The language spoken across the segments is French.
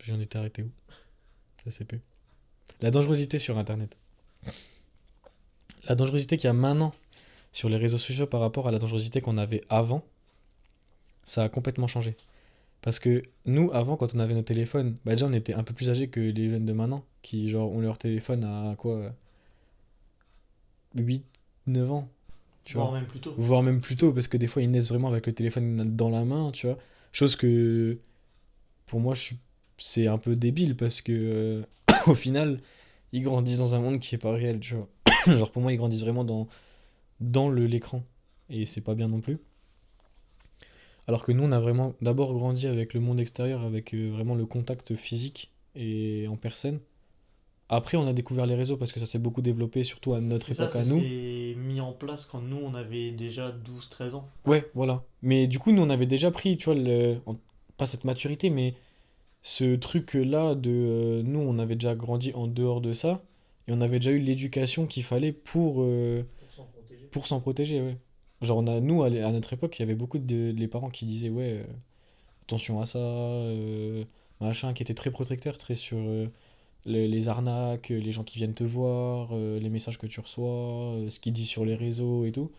J'en étais arrêté où? Je sais plus. La dangerosité sur Internet. La dangerosité qu'il y a maintenant sur les réseaux sociaux par rapport à la dangerosité qu'on avait avant, ça a complètement changé. Parce que nous, avant, quand on avait nos téléphones, bah déjà on était un peu plus âgés que les jeunes de maintenant, qui genre ont leur téléphone à quoi, 8 9 ans, tu Voire vois. même plus tôt. Voire même plus tôt, parce que des fois ils naissent vraiment avec le téléphone dans la main, tu vois. Chose que, pour moi, c'est un peu débile, parce que, au final, ils grandissent dans un monde qui est pas réel, tu vois. Genre pour moi, ils grandissent vraiment dans l'écran. Et c'est pas bien non plus. Alors que nous, on a vraiment d'abord grandi avec le monde extérieur, avec vraiment le contact physique et en personne. Après, on a découvert les réseaux parce que ça s'est beaucoup développé, surtout à notre C'est ça, époque ça à nous. s'est mis en place quand nous on avait déjà 12 13 ans. Ouais, voilà. Mais du coup, nous, on avait déjà pris, tu vois, pas cette maturité, mais ce truc-là de... nous, on avait déjà grandi en dehors de ça, et on avait déjà eu l'éducation qu'il fallait Pour s'en protéger. pour s'en protéger, ouais. Genre, nous, à notre époque, il y avait beaucoup de les parents qui disaient, ouais, attention à ça, machin, qui étaient très protecteurs, très sur les arnaques, les gens qui viennent te voir, les messages que tu reçois, ce qu'ils disent sur les réseaux et tout.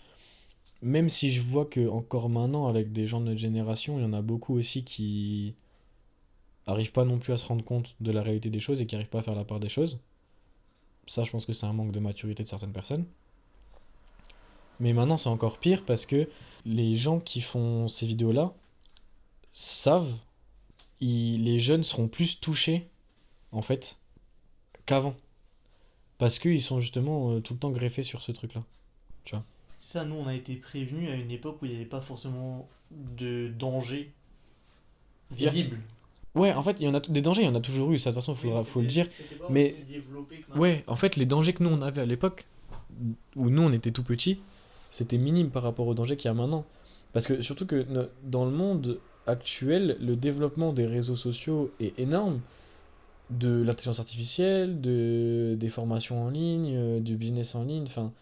Même si je vois que encore maintenant, avec des gens de notre génération, il y en a beaucoup aussi qui arrivent pas non plus à se rendre compte de la réalité des choses et qui arrivent pas à faire la part des choses. Ça, je pense que c'est un manque de maturité de certaines personnes. Mais maintenant, c'est encore pire parce que les gens qui font ces vidéos-là savent, les jeunes seront plus touchés, en fait, qu'avant. Parce qu'ils sont justement tout le temps greffés sur ce truc-là. Tu vois. C'est ça, nous on a été prévenus à une époque où il n'y avait pas forcément de danger Il y a- visible. Ouais, en fait, il y en a des dangers, il y en a toujours eu, ça, de toute façon, Oui, mais faut le dire. c'était pas Mais aussi développé que maintenant. ouais, en fait, les dangers que nous, on avait à l'époque, où nous, on était tout petits, c'était minime par rapport aux dangers qu'il y a maintenant. Parce que surtout que dans le monde actuel, le développement des réseaux sociaux est énorme. De l'intelligence artificielle, des formations en ligne, du business en ligne, enfin,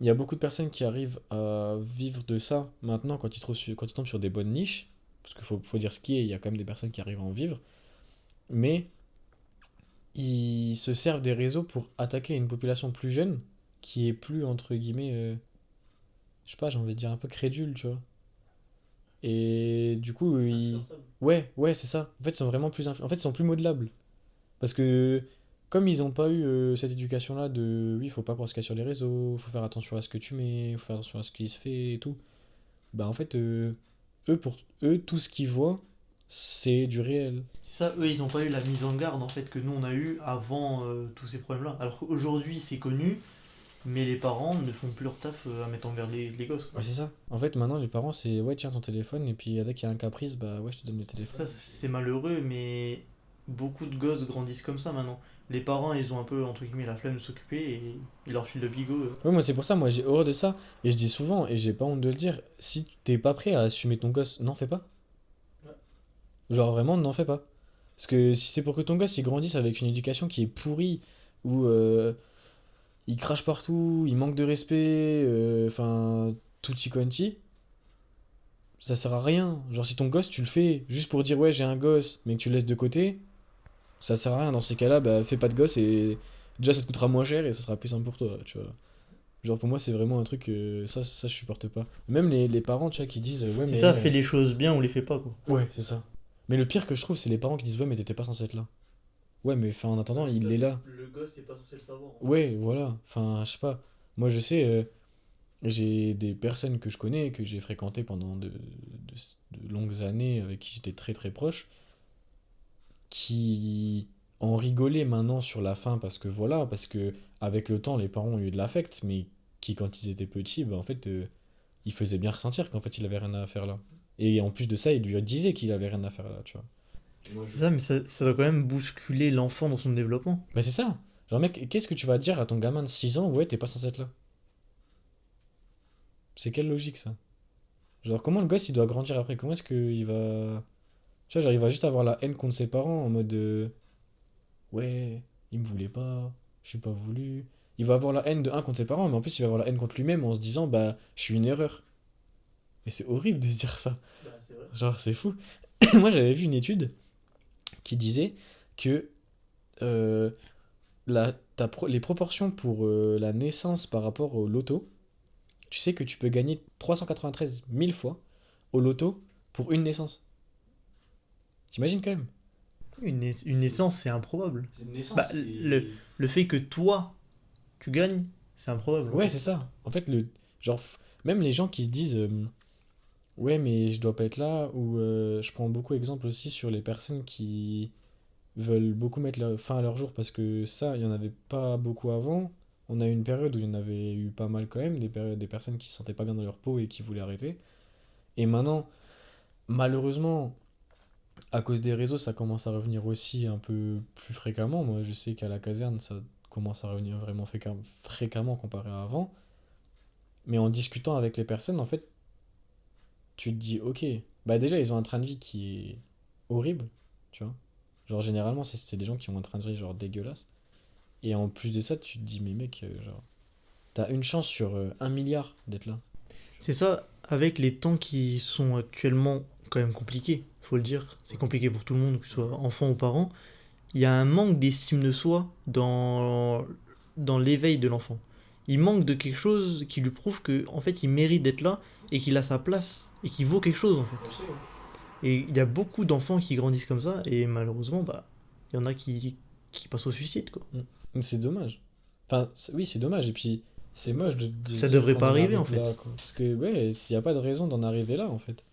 il y a beaucoup de personnes qui arrivent à vivre de ça maintenant quand ils tombent sur des bonnes niches. Parce qu'il faut dire ce qui est, il y a quand même des personnes qui arrivent à en vivre. Mais ils se servent des réseaux pour attaquer une population plus jeune qui est plus, entre guillemets, je sais pas, j'ai envie de dire un peu crédule, tu vois. Et du coup, Influençable. ouais, ouais, c'est ça. En fait, ils sont vraiment en fait, ils sont plus modelables. Parce que, comme ils n'ont pas eu cette éducation-là de, oui, faut pas croire ce qu'il y a sur les réseaux, faut faire attention à ce que tu mets, faut faire attention à ce qui se fait et tout. Bah, en fait, pour eux, tout ce qu'ils voient, c'est du réel. C'est ça, eux ils n'ont pas eu la mise en garde en fait que nous on a eu avant tous ces problèmes-là. Alors qu'aujourd'hui c'est connu, mais les parents ne font plus leur taf à mettre en garde les gosses, quoi. Ouais, c'est ça. En fait, maintenant, les parents, c'est, ouais, tiens ton téléphone, et puis dès qu'il y a un caprice, bah, ouais, je te donne le téléphone. Ça c'est malheureux, mais beaucoup de gosses grandissent comme ça maintenant. Les parents ils ont un peu entre guillemets la flemme de s'occuper et ils leur filent le bigot. Ouais, moi, c'est pour ça, moi, j'ai horreur de ça. Et je dis souvent, et j'ai pas honte de le dire, si t'es pas prêt à assumer ton gosse, n'en fais pas. Ouais. Genre, vraiment, n'en fais pas. Parce que si c'est pour que ton gosse il grandisse avec une éducation qui est pourrie, où il crache partout, il manque de respect, enfin, tutti quanti, ça sert à rien. Genre, si ton gosse, tu le fais juste pour dire, ouais, j'ai un gosse, mais que tu le laisses de côté, ça sert à rien. Dans ces cas-là, bah, fais pas de gosse et déjà, ça te coûtera moins cher et ça sera plus simple pour toi, tu vois. Genre, pour moi, c'est vraiment un truc, ça, je supporte pas. Même les parents, tu vois, qui disent, ouais, C'est mais. ça, fais les choses bien ou les fais pas, quoi. Ouais, c'est ça. Mais le pire que je trouve, c'est les parents qui disent, ouais, mais t'étais pas censé être là. Ouais, mais enfin, en attendant, il est là. Le gosse c'est pas censé le savoir en fait. Ouais, voilà. Enfin, je sais pas. Moi, je sais, j'ai des personnes que je connais, que j'ai fréquentées pendant de longues années, avec qui j'étais très très proche, qui en rigolaient maintenant sur la fin parce que voilà, parce que avec le temps, les parents ont eu de l'affect, mais qui, quand ils étaient petits, bah, en fait, ils faisaient bien ressentir qu'en fait, il avait rien à faire là. Et en plus de ça, ils lui disaient qu'il avait rien à faire là, tu vois. Moi, C'est ça, mais ça doit quand même bousculer l'enfant dans son développement. bah, c'est ça. Genre, mec, qu'est-ce que tu vas dire à ton gamin de 6 ans? Ouais, t'es pas censé être là. C'est quelle logique ça? Genre, comment le gosse il doit grandir après? Comment est-ce qu'il va. Tu vois, genre, il va juste avoir la haine contre ses parents en mode ouais, il me voulait pas, je suis pas voulu. Il va avoir la haine de un contre ses parents, mais en plus il va avoir la haine contre lui-même en se disant bah, je suis une erreur. Mais c'est horrible de se dire ça. Bah, c'est vrai. Genre, c'est fou. Moi j'avais vu une étude qui disait que euh, les proportions pour la naissance par rapport au loto, tu sais que tu peux gagner 393 000 fois au loto pour une naissance. T'imagines quand même? Une C'est naissance, c'est improbable. c'est une Bah, naissance, le fait que toi, tu gagnes, c'est improbable en Ouais, fait. c'est ça. En fait, même les gens qui se disent ouais, mais je dois pas être là, ou je prends beaucoup exemple aussi sur les personnes qui veulent beaucoup mettre fin à leur jour parce que ça, il y en avait pas beaucoup avant. On a eu une période où il y en avait eu pas mal quand même, des personnes qui se sentaient pas bien dans leur peau et qui voulaient arrêter. Et maintenant, malheureusement, à cause des réseaux, ça commence à revenir aussi un peu plus fréquemment. Moi, je sais qu'à la caserne, ça commence à revenir vraiment fréquemment comparé à avant. Mais en discutant avec les personnes, en fait, tu te dis, ok, bah déjà, ils ont un train de vie qui est horrible, tu vois. Genre, généralement, c'est des gens qui ont un train de vie, genre, dégueulasse. Et en plus de ça, tu te dis, mais mec, genre, t'as une chance sur 1 milliard d'être là. C'est ça, avec les temps qui sont actuellement quand même compliqués, faut le dire. C'est compliqué pour tout le monde, que ce soit enfant ou parent. Il y a un manque d'estime de soi dans l'éveil de l'enfant. Il manque de quelque chose qui lui prouve que en fait il mérite d'être là et qu'il a sa place et qu'il vaut quelque chose en fait. Et il y a beaucoup d'enfants qui grandissent comme ça et malheureusement bah il y en a qui passent au suicide quoi. Mm. C'est dommage. Enfin, oui, c'est dommage. Et puis, c'est moche de se Ça dire devrait qu'on pas en arriver en arrive là, fait. quoi. Parce que, ouais, s'il n'y a pas de raison d'en arriver là, en fait.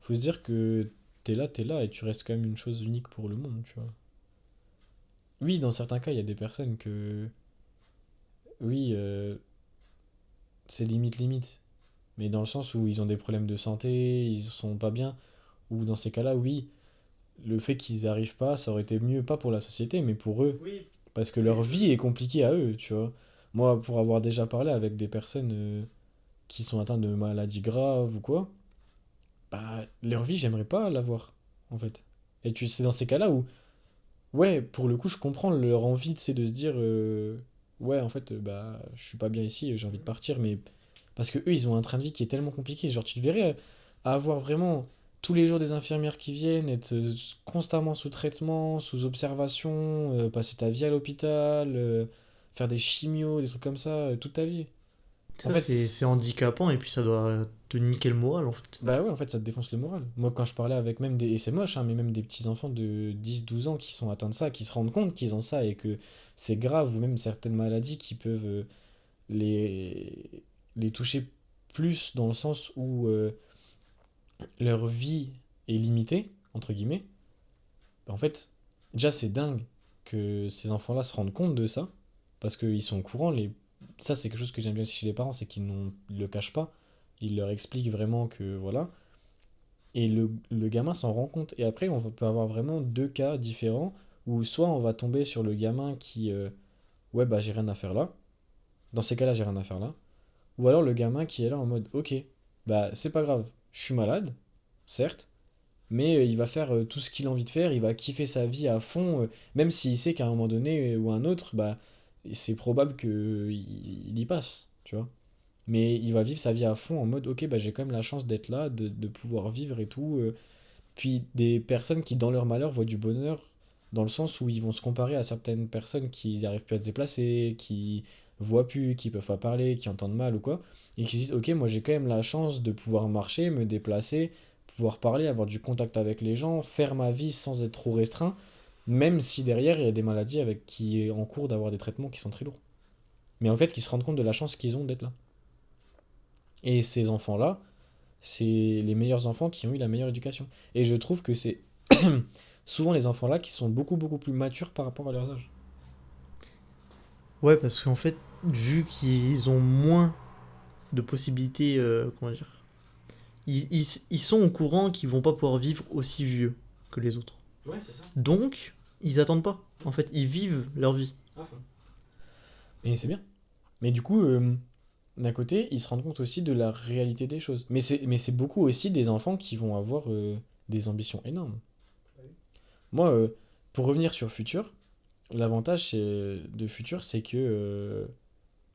Faut se dire que t'es là et tu restes quand même une chose unique pour le monde, tu vois. Oui, dans certains cas, il y a des personnes que, oui, c'est limite, limite. Mais dans le sens où ils ont des problèmes de santé, ils sont pas bien, ou dans ces cas-là, oui, le fait qu'ils arrivent pas, ça aurait été mieux, pas pour la société, mais pour eux, Oui, parce que oui, leur vie est compliquée à eux, tu vois. Moi, pour avoir déjà parlé avec des personnes qui sont atteintes de maladies graves ou quoi, bah, leur vie, j'aimerais pas l'avoir, en fait. Et tu c'est dans ces cas-là où, ouais, pour le coup, je comprends leur envie, c'est de se dire, ouais, en fait, bah, je suis pas bien ici, j'ai envie de partir, mais parce que eux, ils ont un train de vie qui est tellement compliqué. Genre, tu te verrais avoir vraiment tous les jours des infirmières qui viennent, être constamment sous traitement, sous observation, passer ta vie à l'hôpital, faire des chimios, des trucs comme ça, toute ta vie. En ça fait, c'est handicapant et puis ça doit te niquer le moral en fait. bah ouais, en fait, ça te défonce le moral. Moi, quand je parlais avec même des, et c'est moche, hein, mais même des petits-enfants de 10 12 ans qui sont atteints de ça, qui se rendent compte qu'ils ont ça et que c'est grave, ou même certaines maladies qui peuvent les, les toucher plus dans le sens où leur vie est limitée, entre guillemets, bah, en fait, déjà c'est dingue que ces enfants-là se rendent compte de ça, parce qu'ils sont au courant. Ça, c'est quelque chose que j'aime bien aussi chez les parents, c'est ils le cachent pas. Ils leur expliquent vraiment que voilà. Et le gamin s'en rend compte. Et après, peut avoir vraiment deux cas différents, où soit on va tomber sur le gamin qui, ouais, bah j'ai rien à faire là. Dans ces cas-là, j'ai rien à faire là. Ou alors le gamin qui est là en mode, ok, bah c'est pas grave, je suis malade, certes, mais il va faire tout ce qu'il a envie de faire, il va kiffer sa vie à fond, même s'il sait qu'à un moment donné ou un autre, bah c'est probable qu'il y passe, tu vois. Mais il va vivre sa vie à fond en mode, ok, bah j'ai quand même la chance d'être là, de pouvoir vivre et tout. Puis des personnes qui, dans leur malheur, voient du bonheur, dans le sens où ils vont se comparer à certaines personnes qui n'arrivent plus à se déplacer, qui voient plus, qui peuvent pas parler, qui entendent mal ou quoi, et qui se disent, ok, moi j'ai quand même la chance de pouvoir marcher, me déplacer, pouvoir parler, avoir du contact avec les gens, faire ma vie sans être trop restreint, même si derrière il y a des maladies avec qui est en cours d'avoir des traitements qui sont très lourds. Mais en fait, qui se rendent compte de la chance qu'ils ont d'être là. Et ces enfants-là, c'est les meilleurs enfants qui ont eu la meilleure éducation. Et je trouve que c'est souvent les enfants-là qui sont beaucoup beaucoup plus matures par rapport à leurs âges. Ouais parce qu'en fait vu qu'ils ont moins de possibilités comment dire ils sont au courant qu'ils vont pas pouvoir vivre aussi vieux que les autres. Ouais, c'est ça. Donc, ils attendent pas. En fait, ils vivent leur vie. Et c'est bien. Mais du coup, d'un côté, ils se rendent compte aussi de la réalité des choses. Mais c'est beaucoup aussi des enfants qui vont avoir des ambitions énormes. Moi, pour revenir sur Futur, l'avantage de Futur, c'est que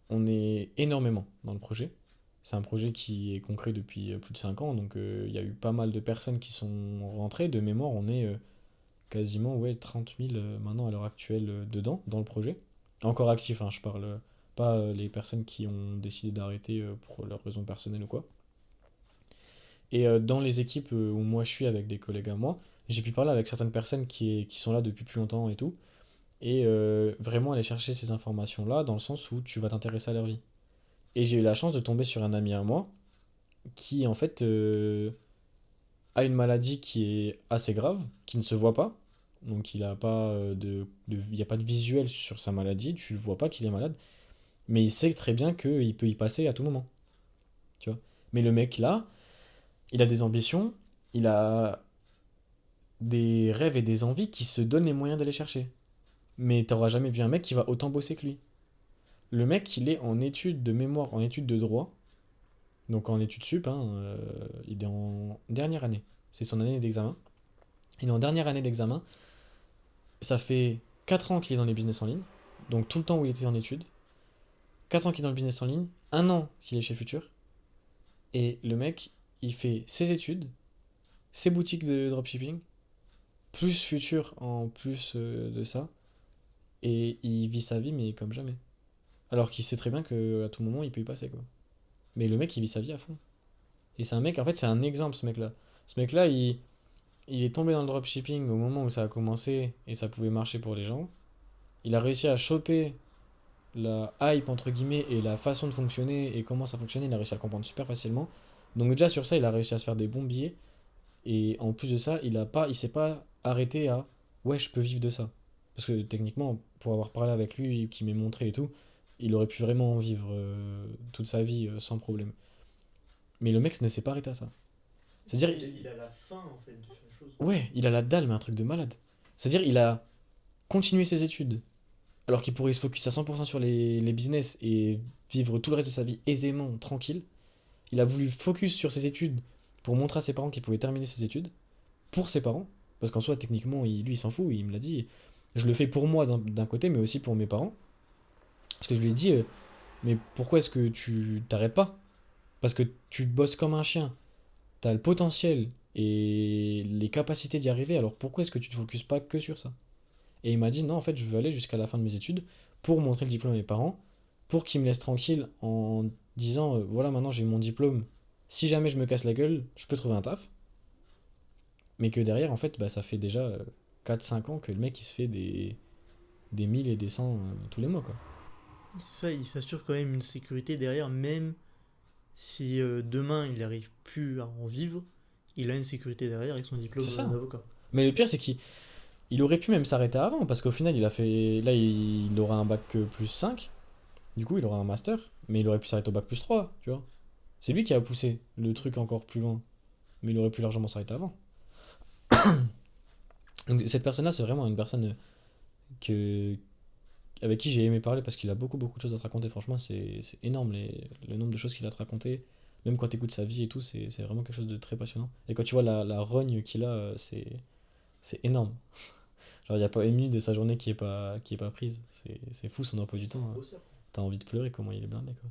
on est énormément dans le projet. C'est un projet qui est concret depuis plus de 5 ans, donc il y a eu pas mal de personnes qui sont rentrées. De mémoire, on est quasiment ouais, 30 000 maintenant à l'heure actuelle dedans, dans le projet. Encore actif, hein, je parle pas les personnes qui ont décidé d'arrêter pour leurs raisons personnelles ou quoi. Et dans les équipes où moi je suis avec des collègues à moi, j'ai pu parler avec certaines personnes qui sont là depuis plus longtemps et tout, et vraiment aller chercher ces informations-là dans le sens où tu vas t'intéresser à leur vie. Et j'ai eu la chance de tomber sur un ami à moi qui en fait a une maladie qui est assez grave, qui ne se voit pas. Donc il a pas il y a pas de visuel sur sa maladie, tu ne vois pas qu'il est malade, mais il sait très bien qu'il peut y passer à tout moment, tu vois. Mais le mec là, il a des ambitions, il a des rêves et des envies qui se donnent les moyens d'aller chercher. Mais t'auras jamais vu un mec qui va autant bosser que lui. Le mec, il est en études de mémoire, en études de droit, donc en études sup, hein, il est en dernière année. C'est son année d'examen. Il est en dernière année d'examen. Ça fait 4 ans qu'il est dans les business en ligne, donc tout le temps où il était en études. 4 ans qu'il est dans le business en ligne, 1 an qu'il est chez Futur. Et le mec, il fait ses études, ses boutiques de dropshipping, plus Futur en plus de ça. Et il vit sa vie, mais comme jamais. Alors qu'il sait très bien qu'à tout moment, il peut y passer, quoi. Mais le mec, il vit sa vie à fond. Et c'est un mec, en fait, c'est un exemple, ce mec-là. Ce mec-là, il est tombé dans le dropshipping au moment où ça a commencé et ça pouvait marcher pour les gens. Il a réussi à choper la hype, entre guillemets, et la façon de fonctionner et comment ça fonctionnait. Il a réussi à le comprendre super facilement. Donc, déjà, sur ça, il a réussi à se faire des bons billets. Et en plus de ça, il s'est pas arrêté à ouais, je peux vivre de ça. Parce que techniquement, pour avoir parlé avec lui, qui m'est montré et tout, il aurait pu vraiment vivre toute sa vie sans problème. Mais le mec ne s'est pas arrêté à ça. C'est-à-dire, Il a la fin en fait de faire les choses. ouais, il a la dalle, mais un truc de malade. C'est-à-dire, il a continué ses études, alors qu'il pourrait se focus à 100% sur les business et vivre tout le reste de sa vie aisément, tranquille. Il a voulu focus sur ses études pour montrer à ses parents qu'il pouvait terminer ses études, pour ses parents, parce qu'en soi, techniquement, lui, il s'en fout, il me l'a dit. Je le fais pour moi d'un côté, mais aussi pour mes parents. Parce que je lui ai dit, mais pourquoi est-ce que tu t'arrêtes pas? Parce que tu bosses comme un chien, t'as le potentiel et les capacités d'y arriver, alors pourquoi est-ce que tu te focuses pas que sur ça? Et il m'a dit, non, en fait, je veux aller jusqu'à la fin de mes études pour montrer le diplôme à mes parents, pour qu'ils me laissent tranquille en disant, voilà, maintenant j'ai mon diplôme, si jamais je me casse la gueule, je peux trouver un taf. Mais que derrière, en fait, bah, ça fait déjà 4-5 ans que le mec, il se fait des 1000 et des 100 tous les mois, quoi. C'est ça, il s'assure quand même une sécurité derrière, même si demain il n'arrive plus à en vivre, il a une sécurité derrière avec son C'est diplôme ça. d'avocat. Mais le pire, c'est qu'il aurait pu même s'arrêter avant, parce qu'au final, il a fait. Là, il aura un bac plus 5. Du coup, il aura un master, mais il aurait pu s'arrêter au bac plus 3, tu vois. C'est lui qui a poussé le truc encore plus loin, mais il aurait pu largement s'arrêter avant. Donc, cette personne-là, c'est vraiment une personne que, avec qui j'ai aimé parler parce qu'il a beaucoup, beaucoup de choses à te raconter. Franchement, c'est énorme le nombre de choses qu'il a à te raconter. Même quand tu écoutes sa vie et tout, c'est vraiment quelque chose de très passionnant. Et quand tu vois la rogne qu'il a, c'est énorme. Genre, il n'y a pas une minute de sa journée qui est pas prise. C'est fou son emploi du C'est temps, un hein. bosseur. T'as envie de pleurer comment il est blindé, quoi.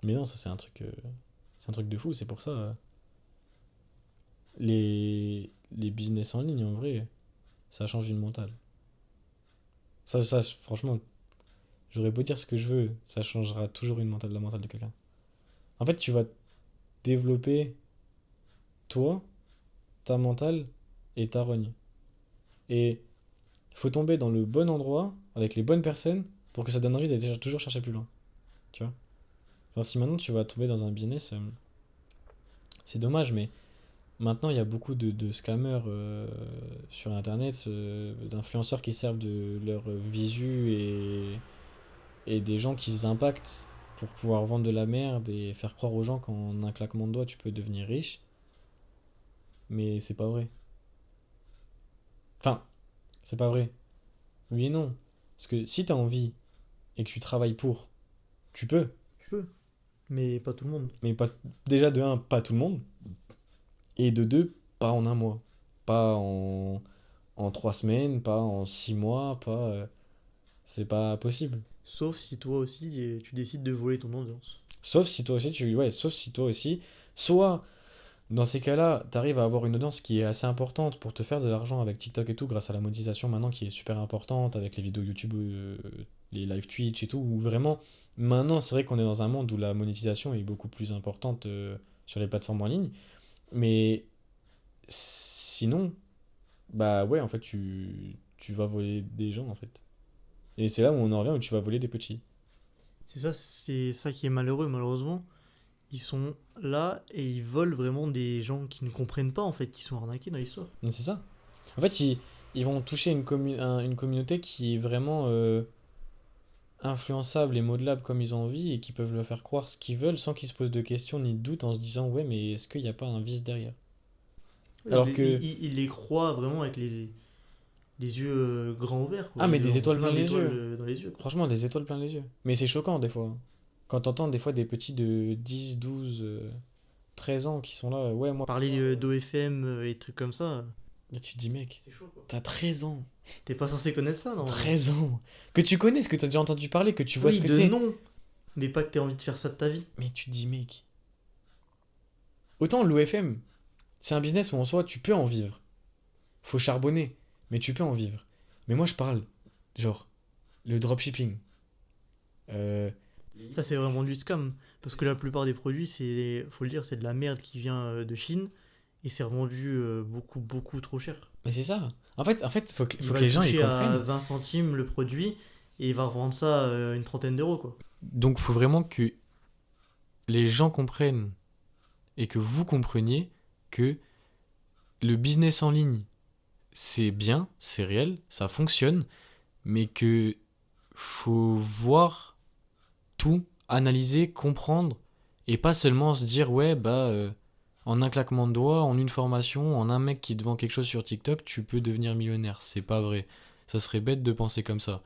Mais non, ça c'est un truc de fou. C'est pour ça, les business en ligne, en vrai, ça change une mentale. Franchement, j'aurais beau dire ce que je veux, ça changera toujours la mentale de quelqu'un. En fait, tu vas développer, toi, ta mentale et ta rogne. Et il faut tomber dans le bon endroit, avec les bonnes personnes, pour que ça donne envie d'aller toujours chercher plus loin. Tu vois? Genre, si maintenant tu vas tomber dans un business, c'est dommage, mais maintenant il y a beaucoup de scammers sur internet, d'influenceurs qui servent de leur visu et des gens qui impactent pour pouvoir vendre de la merde et faire croire aux gens qu'en un claquement de doigts tu peux devenir riche. Mais c'est pas vrai. Enfin, c'est pas vrai. Oui et non. Parce que si t'as envie et que tu travailles pour, tu peux. Tu peux, mais pas tout le monde. Mais pas, déjà de un, pas tout le monde. Et de deux, pas en un mois. Pas en 3 semaines, pas en 6 mois, pas. C'est pas possible. Sauf si toi aussi tu décides de voler ton ambiance. Sauf si toi aussi, soit Dans ces cas-là, tu arrives à avoir une audience qui est assez importante pour te faire de l'argent avec TikTok et tout, grâce à la monétisation maintenant qui est super importante, avec les vidéos YouTube, les live Twitch et tout, où vraiment, maintenant, c'est vrai qu'on est dans un monde où la monétisation est beaucoup plus importante sur les plateformes en ligne, mais sinon, bah ouais, en fait, tu vas voler des gens, en fait. Et c'est là où on en revient, où tu vas voler des petits. C'est ça qui est malheureux, malheureusement. Ils sont là et ils volent vraiment des gens qui ne comprennent pas, en fait, qui sont arnaqués dans l'histoire. Mais c'est ça. En fait, ils vont toucher une communauté qui est vraiment influençable et modelable comme ils ont envie et qui peuvent leur faire croire ce qu'ils veulent sans qu'ils se posent de questions ni de doutes en se disant ouais mais est-ce qu'il n'y a pas un vice derrière? Alors que Ils les croient vraiment avec les yeux grands ouverts, quoi. ah mais Ils des ont étoiles plein plein les d'étoiles yeux. dans les yeux, quoi. Franchement des étoiles plein les yeux. Mais c'est choquant des fois. Quand t'entends des fois des petits de 10 12 13 ans qui sont là ouais moi Parler d'OFM et trucs comme ça, là, tu te dis mec c'est chaud, quoi. t'as 13 ans. T'es pas censé connaître ça, normalement. 13 ans. Que tu connais, ce que t'as déjà entendu parler, que tu vois ce Oui, que de c'est. nom, mais pas que t'aies envie de faire ça de ta vie. Mais tu te dis mec. Autant l'OFM, c'est un business où en soi tu peux en vivre. Faut charbonner, mais tu peux en vivre. Mais moi je parle, genre, le dropshipping. Euh, Ça, c'est vraiment du scam. Parce que la plupart des produits, faut le dire, c'est de la merde qui vient de Chine. Et c'est revendu beaucoup, beaucoup trop cher. mais c'est ça. En fait, Il faut que va le les gens y toucher à comprennent. 20 centimes le produit. Et il va revendre ça une trentaine d'euros, quoi. Donc faut vraiment que les gens comprennent et que vous compreniez que le business en ligne, c'est bien, c'est réel, ça fonctionne, mais que faut voir tout, analyser, comprendre, et pas seulement se dire ouais bah en un claquement de doigts, en une formation, en un mec qui te vend quelque chose sur TikTok, tu peux devenir millionnaire. C'est pas vrai. Ça serait bête de penser comme ça.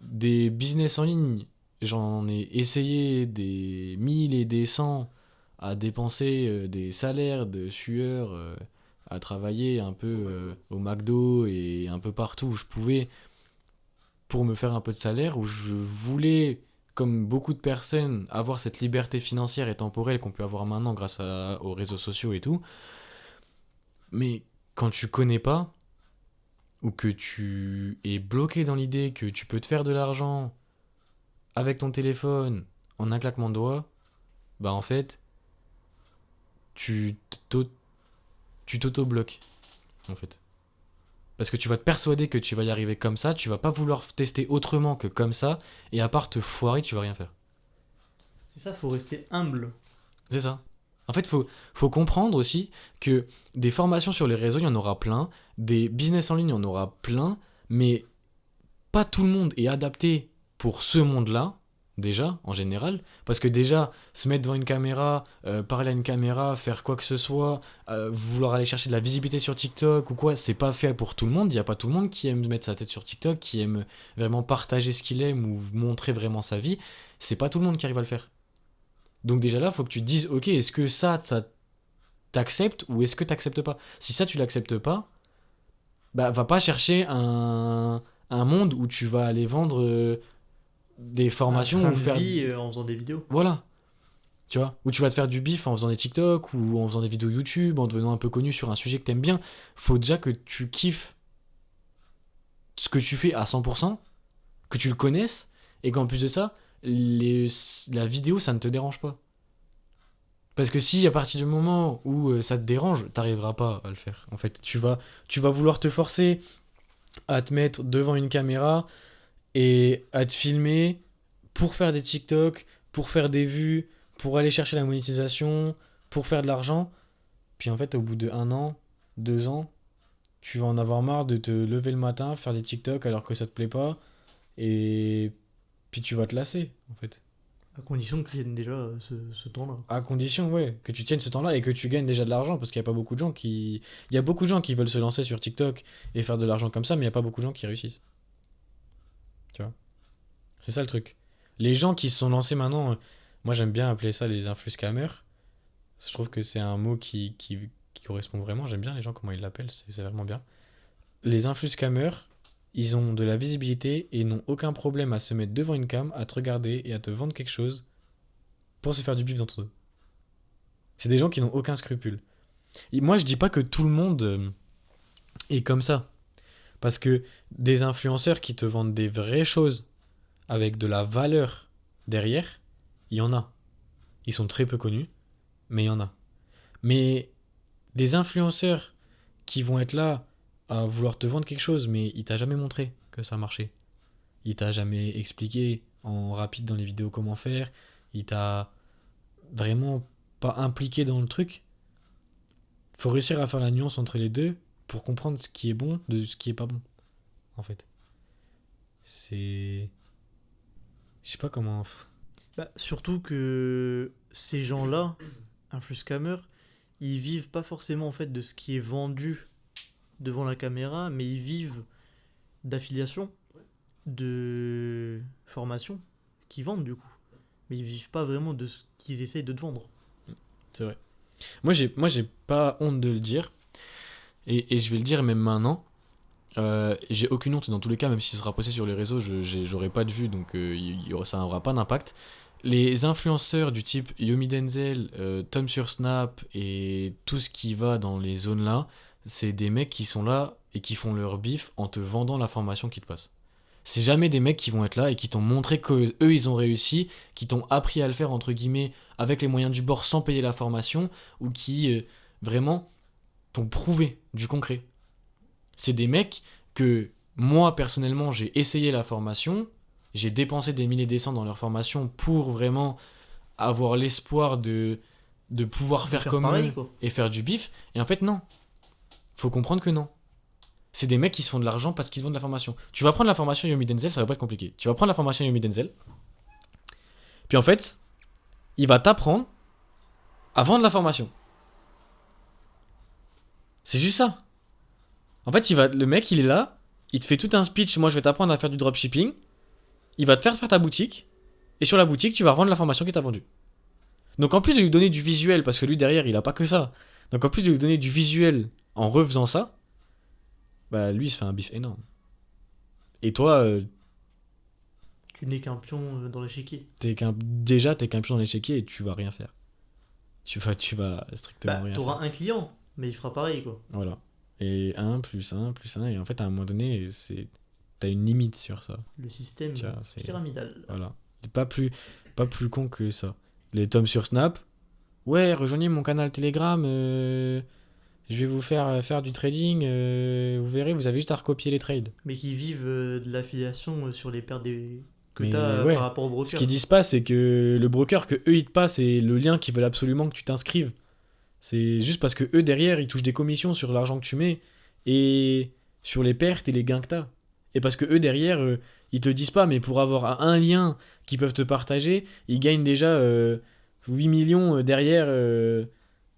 Des business en ligne, j'en ai essayé des 1000 et des 100 à dépenser des salaires de sueur, à travailler un peu au McDo et un peu partout où je pouvais pour me faire un peu de salaire, où je voulais, comme beaucoup de personnes, avoir cette liberté financière et temporelle qu'on peut avoir maintenant grâce aux réseaux sociaux et tout. Mais quand tu connais pas, ou que tu es bloqué dans l'idée que tu peux te faire de l'argent avec ton téléphone en un claquement de doigts, bah en fait, tu t'au- tu t'auto-bloques, en fait. Parce que tu vas te persuader que tu vas y arriver comme ça, tu vas pas vouloir tester autrement que comme ça, et à part te foirer, tu vas rien faire. C'est ça, faut rester humble. C'est ça. En fait, faut comprendre aussi que des formations sur les réseaux, il y en aura plein, des business en ligne, il y en aura plein, mais pas tout le monde est adapté pour ce monde-là, déjà, en général. Parce que déjà, se mettre devant une caméra, parler à une caméra, faire quoi que ce soit, vouloir aller chercher de la visibilité sur TikTok ou quoi, c'est pas fait pour tout le monde. Il n'y a pas tout le monde qui aime mettre sa tête sur TikTok, qui aime vraiment partager ce qu'il aime ou montrer vraiment sa vie. C'est pas tout le monde qui arrive à le faire. Donc déjà là, faut que tu te dises, ok, est-ce que ça t'acceptes ou est-ce que t'acceptes pas? Si ça, tu l'acceptes pas, bah va pas chercher un monde où tu vas aller vendre des Un formations train ou de faire... vie en faisant des vidéos. Voilà, tu vois. Où tu vas te faire du bif en faisant des TikTok ou en faisant des vidéos YouTube, en devenant un peu connu sur un sujet que t'aimes bien. Faut déjà que tu kiffes ce que tu fais à 100%, que tu le connaisses, et qu'en plus de ça, les, la vidéo, ça ne te dérange pas. Parce que si à partir du moment où ça te dérange, t'arriveras pas à le faire. En fait, tu vas vouloir te forcer à te mettre devant une caméra et à te filmer pour faire des TikTok, pour faire des vues, pour aller chercher la monétisation, pour faire de l'argent. Puis en fait, au bout de 1 an, 2 ans, tu vas en avoir marre de te lever le matin, faire des TikTok alors que ça te plaît pas, et puis tu vas te lasser, en fait. À condition que tu aies déjà ce temps-là. À condition, ouais, que tu tiennes ce temps-là et que tu gagnes déjà de l'argent, parce qu'il n'y a pas beaucoup de gens qui... Il y a beaucoup de gens qui veulent se lancer sur TikTok et faire de l'argent comme ça, mais il n'y a pas beaucoup de gens qui réussissent. Tu vois? C'est ça le truc. Les gens qui se sont lancés maintenant, moi j'aime bien appeler ça les influx scammers. Je trouve que c'est un mot qui correspond vraiment. J'aime bien les gens, comment ils l'appellent, c'est vraiment bien. Les influx scammers, ils ont de la visibilité et n'ont aucun problème à se mettre devant une cam, à te regarder et à te vendre quelque chose pour se faire du bif d'entre eux. C'est des gens qui n'ont aucun scrupule. Et moi, je dis pas que tout le monde est comme ça. Parce que des influenceurs qui te vendent des vraies choses avec de la valeur derrière, il y en a. Ils sont très peu connus, mais il y en a. Mais des influenceurs qui vont être là à vouloir te vendre quelque chose, mais il t'a jamais montré que ça marchait. Il t'a jamais expliqué en rapide dans les vidéos comment faire. Il t'a vraiment pas impliqué dans le truc. Faut réussir à faire la nuance entre les deux pour comprendre ce qui est bon de ce qui est pas bon, en fait. C'est. Je sais pas comment. Bah, surtout que ces gens-là, influx scammers, ils vivent pas forcément en fait de ce qui est vendu devant la caméra, mais ils vivent d'affiliation, de formation qu'ils vendent du coup. Mais ils vivent pas vraiment de ce qu'ils essayent de te vendre. C'est vrai. Moi, j'ai pas honte de le dire. Et je vais le dire même maintenant. J'ai aucune honte dans tous les cas, même si ce sera posté sur les réseaux, j'aurai pas de vues, donc ça n'aura pas d'impact. Les influenceurs du type Yomi Denzel, Tom sur Snap et tout ce qui va dans les zones là, c'est des mecs qui sont là et qui font leur bif en te vendant la formation qu'ils te passent. C'est jamais des mecs qui vont être là et qui t'ont montré que eux ils ont réussi, qui t'ont appris à le faire entre guillemets avec les moyens du bord sans payer la formation ou qui vraiment t'ont prouvé du concret. C'est des mecs que moi personnellement j'ai essayé la formation, j'ai dépensé des milliers et des cents dans leur formation pour vraiment avoir l'espoir de pouvoir De faire faire comme pareil eux quoi. et faire du bif. Et en fait non, faut comprendre que non. C'est des mecs qui se font de l'argent parce qu'ils vendent de la formation. Tu vas prendre la formation Yomi Denzel, ça va pas être compliqué. Tu vas prendre la formation Yomi Denzel, puis en fait, il va t'apprendre à vendre la formation. C'est juste ça. En fait, le mec, il est là, il te fait tout un speech, moi je vais t'apprendre à faire du dropshipping, il va te faire ta boutique, et sur la boutique, tu vas revendre la formation qu'il t'a vendue. Donc en plus de lui donner du visuel, parce que lui derrière, il a pas que ça, donc en plus de lui donner du visuel en refaisant ça, bah lui, il se fait un bif énorme. Et toi, Tu n'es qu'un pion dans l'échiquier. déjà, t'es qu'un pion dans l'échiquier et tu vas rien faire. Tu vas strictement Bah, rien faire. t'auras un client, mais il fera pareil quoi. Voilà. Et un plus un plus un et en fait, à un moment donné, t'as une limite sur ça. Le système Tu vois, c'est. pyramidal. Voilà. Pas plus con que ça. Les tomes sur Snap. Ouais, rejoignez mon canal Telegram. Je vais vous faire du trading. Vous verrez, vous avez juste à recopier les trades. Mais qui vivent de l'affiliation sur les pertes que Mais t'as ouais, par rapport au ce broker. qu'ils disent pas, c'est que le broker que eux ils te passent et le lien qu'ils veulent absolument que tu t'inscrives. C'est juste parce que eux derrière ils touchent des commissions sur l'argent que tu mets et sur les pertes et les gains que t'as. Et parce que eux derrière ils te disent pas, mais pour avoir un lien qu'ils peuvent te partager, ils gagnent déjà 8 millions derrière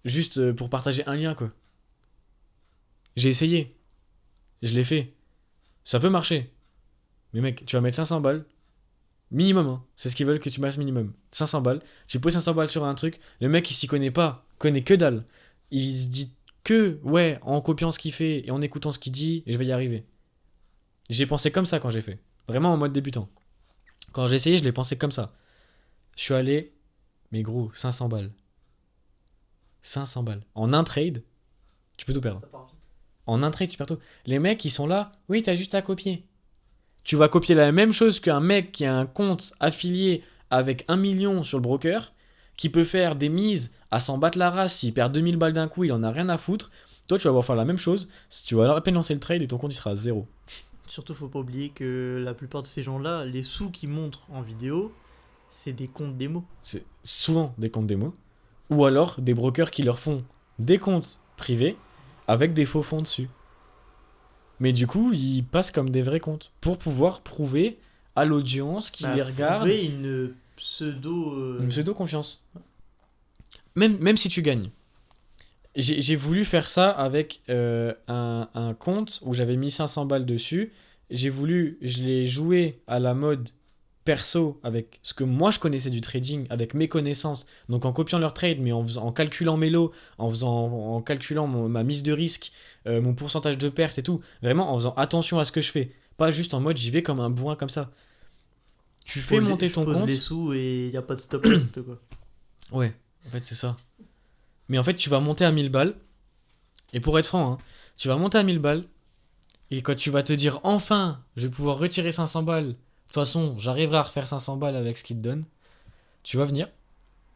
juste pour partager un lien quoi. J'ai essayé, je l'ai fait. Ça peut marcher. Mais mec, tu vas mettre 500 balles. Minimum, hein. C'est ce qu'ils veulent que tu masses minimum. 500 balles. Tu poses 500 balles sur un truc. Le mec, il s'y connaît pas. Connaît que dalle. Il se dit que, ouais, en copiant ce qu'il fait et en écoutant ce qu'il dit, je vais y arriver. J'ai pensé comme ça quand j'ai fait. Vraiment en mode débutant. Quand j'ai essayé, je l'ai pensé comme ça. Je suis allé, mais gros, 500 balles. 500 balles. En un trade, tu peux tout perdre. Ça part vite. En un trade, tu perds tout. Les mecs, ils sont là. Oui, t'as juste à copier. Tu vas copier la même chose qu'un mec qui a un compte affilié avec 1 million sur le broker, qui peut faire des mises à s'en battre la race, s'il perd 2000 balles d'un coup, il en a rien à foutre. Toi, tu vas pouvoir faire la même chose, si tu vas à peine lancer le trade et ton compte il sera à zéro. Surtout, faut pas oublier que la plupart de ces gens-là, les sous qu'ils montrent en vidéo, c'est des comptes démo. C'est souvent des comptes démo, ou alors des brokers qui leur font des comptes privés avec des faux fonds dessus. Mais du coup, ils passent comme des vrais comptes pour pouvoir prouver à l'audience qui les regarde Prouver une pseudo. une pseudo-confiance. Même si tu gagnes. J'ai voulu faire ça avec un compte où j'avais mis 500 balles dessus. Je l'ai joué à la mode perso avec ce que moi je connaissais du trading, avec mes connaissances, donc en copiant leur trade, mais en calculant mes lots, en calculant ma mise de risque, mon pourcentage de perte et tout, vraiment en faisant attention à ce que je fais, pas juste en mode j'y vais comme un bourrin comme ça. Tu fais monter Je ton pose compte. les sous et y a pas de stop loss quoi. Ouais, en fait c'est ça. Mais en fait tu vas monter à 1000 balles, Et pour être franc, hein, tu vas monter à 1000 balles, et quand tu vas te dire enfin, je vais pouvoir retirer 500 balles, de toute façon, j'arriverai à refaire 500 balles avec ce qu'il te donne, tu vas venir,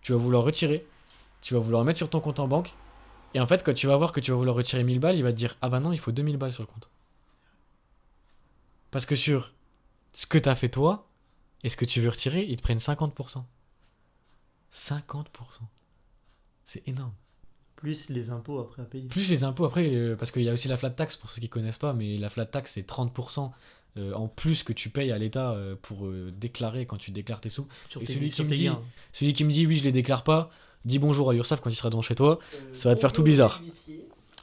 tu vas vouloir retirer, tu vas vouloir mettre sur ton compte en banque, et en fait, quand tu vas voir que tu vas vouloir retirer 1000 balles, il va te dire ah bah non, il faut 2000 balles sur le compte. Parce que sur ce que t'as fait toi, et ce que tu veux retirer, ils te prennent 50%. 50%. C'est énorme. Plus les impôts après à payer. Plus les impôts après, parce qu'il y a aussi la flat tax pour ceux qui connaissent pas, mais la flat tax c'est 30% en plus que tu payes à l'État pour déclarer quand tu déclares tes sous. Sur Et tes, celui qui sur me tes dit, gains. celui qui me dit oui je les déclare pas, dis bonjour à l'URSSAF quand il sera devant chez toi, ça va te faire tout bizarre.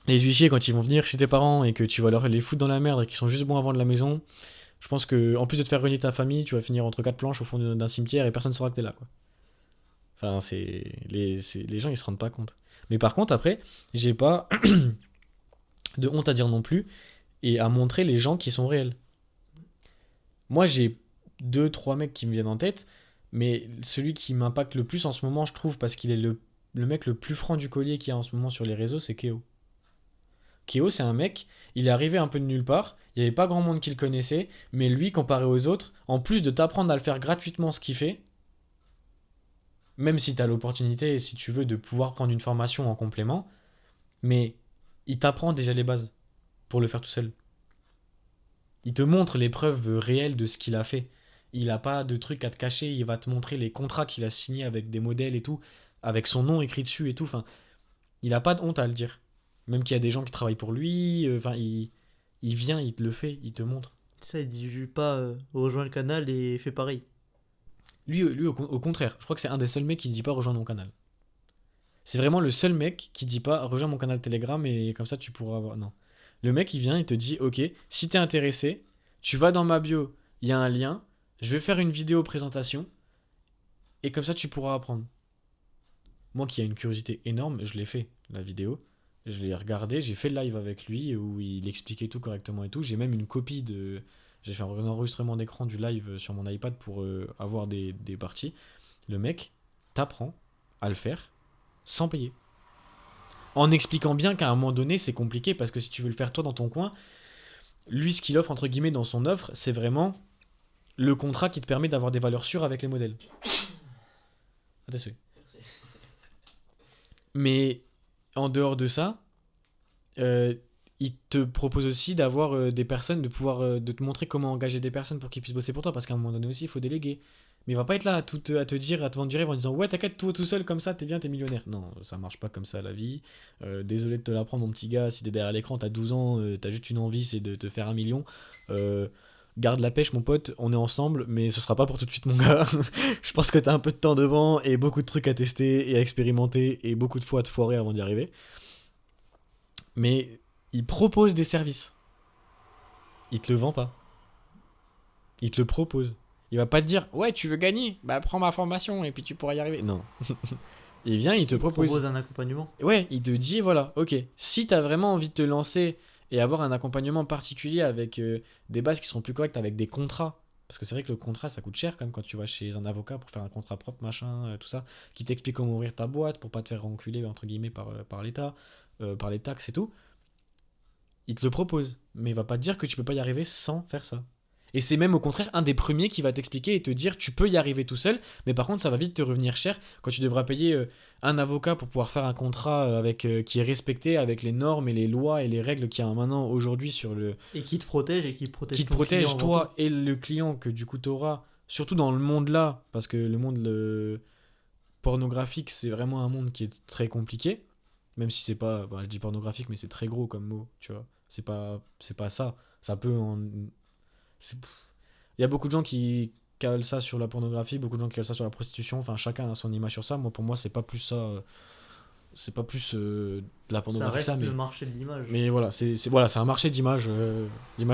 Les huissiers quand ils vont venir chez tes parents et que tu vas leur les foutre dans la merde et qu'ils sont juste bons à vendre la maison, je pense que en plus de te faire renier ta famille, tu vas finir entre quatre planches au fond d'un cimetière et personne ne saura que t'es là quoi. Enfin les gens ils se rendent pas compte. Mais par contre après, j'ai pas de honte à dire non plus et à montrer les gens qui sont réels. Moi, j'ai deux, trois mecs qui me viennent en tête, mais celui qui m'impacte le plus en ce moment, je trouve, parce qu'il est le mec le plus franc du collier qu'il y a en ce moment sur les réseaux, c'est Keo. Keo, c'est un mec, il est arrivé un peu de nulle part, il n'y avait pas grand monde qui le connaissait, mais lui, comparé aux autres, en plus de t'apprendre à le faire gratuitement ce qu'il fait, même si tu as l'opportunité, si tu veux, de pouvoir prendre une formation en complément, mais il t'apprend déjà les bases pour le faire tout seul. Il te montre les preuves réelles de ce qu'il a fait. Il a pas de trucs à te cacher, il va te montrer les contrats qu'il a signés avec des modèles et tout, avec son nom écrit dessus et tout. Enfin, il a pas de honte à le dire. Même qu'il y a des gens qui travaillent pour lui, enfin, il vient, il te le fait, il te montre. Ça, il dit pas rejoins le canal et fais pareil. Lui au contraire, je crois que c'est un des seuls mecs qui dit pas rejoindre mon canal. C'est vraiment le seul mec qui dit pas rejoins mon canal Telegram et comme ça tu pourras avoir. Non. Le mec il vient, il te dit ok, si t'es intéressé, tu vas dans ma bio, il y a un lien, je vais faire une vidéo présentation et comme ça tu pourras apprendre. Moi qui ai une curiosité énorme, je l'ai fait, la vidéo. Je l'ai regardé, j'ai fait le live avec lui où il expliquait tout correctement et tout. J'ai même une copie de. J'ai fait un enregistrement d'écran du live sur mon iPad pour avoir des parties. Le mec t'apprend à le faire sans payer. En expliquant bien qu'à un moment donné, c'est compliqué parce que si tu veux le faire toi dans ton coin, lui, ce qu'il offre, entre guillemets, dans son offre, c'est vraiment le contrat qui te permet d'avoir des valeurs sûres avec les modèles. À tes souhaits. Mais en dehors de ça, il te propose aussi d'avoir des personnes, de pouvoir de te montrer comment engager des personnes pour qu'ils puissent bosser pour toi, parce qu'à un moment donné aussi, il faut déléguer. Mais il va pas être là à te dire, à te vendre du rêve en disant ouais, t'inquiète, toi tout seul comme ça, t'es bien, t'es millionnaire. Non, ça marche pas comme ça la vie. Désolé de te l'apprendre, mon petit gars, si t'es derrière l'écran, t'as 12 ans, t'as juste une envie, c'est de te faire 1 million. Garde la pêche, mon pote, on est ensemble, mais ce sera pas pour tout de suite, mon gars. Je pense que t'as un peu de temps devant et beaucoup de trucs à tester et à expérimenter et beaucoup de fois à te foirer avant d'y arriver. Mais il propose des services. Il te le vend pas. Il te le propose. Il va pas te dire ouais, tu veux gagner, bah prends ma formation et puis tu pourras y arriver. Non. Il vient, il te Il propose. propose un accompagnement. Ouais, il te dit voilà, ok, si t'as vraiment envie de te lancer et avoir un accompagnement particulier avec des bases qui seront plus correctes, avec des contrats, parce que c'est vrai que le contrat ça coûte cher quand même quand tu vas chez un avocat pour faire un contrat propre, machin, tout ça, qui t'explique comment ouvrir ta boîte pour pas te faire enculer entre guillemets par l'État, par les taxes et tout. Il te le propose, mais il va pas te dire que tu peux pas y arriver sans faire ça. Et c'est même au contraire un des premiers qui va t'expliquer et te dire tu peux y arriver tout seul, mais par contre ça va vite te revenir cher quand tu devras payer un avocat pour pouvoir faire un contrat qui est respecté avec les normes et les lois et les règles qu'il y a maintenant aujourd'hui sur le. Et qui te protège et qui protège Qui te ton protège client avant toi tout. et le client que du coup tu auras, surtout dans le monde là, parce que le monde pornographique c'est vraiment un monde qui est très compliqué, même si c'est pas, bah, je dis pornographique mais c'est très gros comme mot, tu vois. C'est pas ça. Ça peut en. Il y a beaucoup de gens qui calent ça sur la pornographie, beaucoup de gens qui calent ça sur la prostitution. Enfin, chacun a son image sur ça. Moi, pour moi, c'est pas plus ça. C'est pas plus de la Ça pornographie que reste ça, le marché de l'image. mais voilà, c'est un marché d'image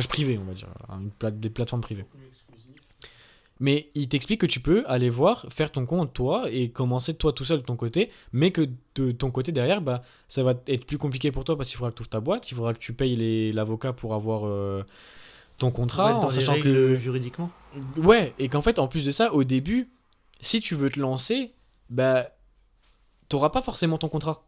privée, on va dire, des plateformes privées. Mais il t'explique que tu peux aller voir, faire ton compte toi et commencer toi tout seul de ton côté, mais que de ton côté derrière, bah, ça va être plus compliqué pour toi parce qu'il faudra que tu ouvres ta boîte, il faudra que tu payes l'avocat pour avoir ton Pour contrat, être en dans les sachant règles que. juridiquement. Ouais, et qu'en fait, en plus de ça, au début, si tu veux te lancer, bah, t'auras pas forcément ton contrat.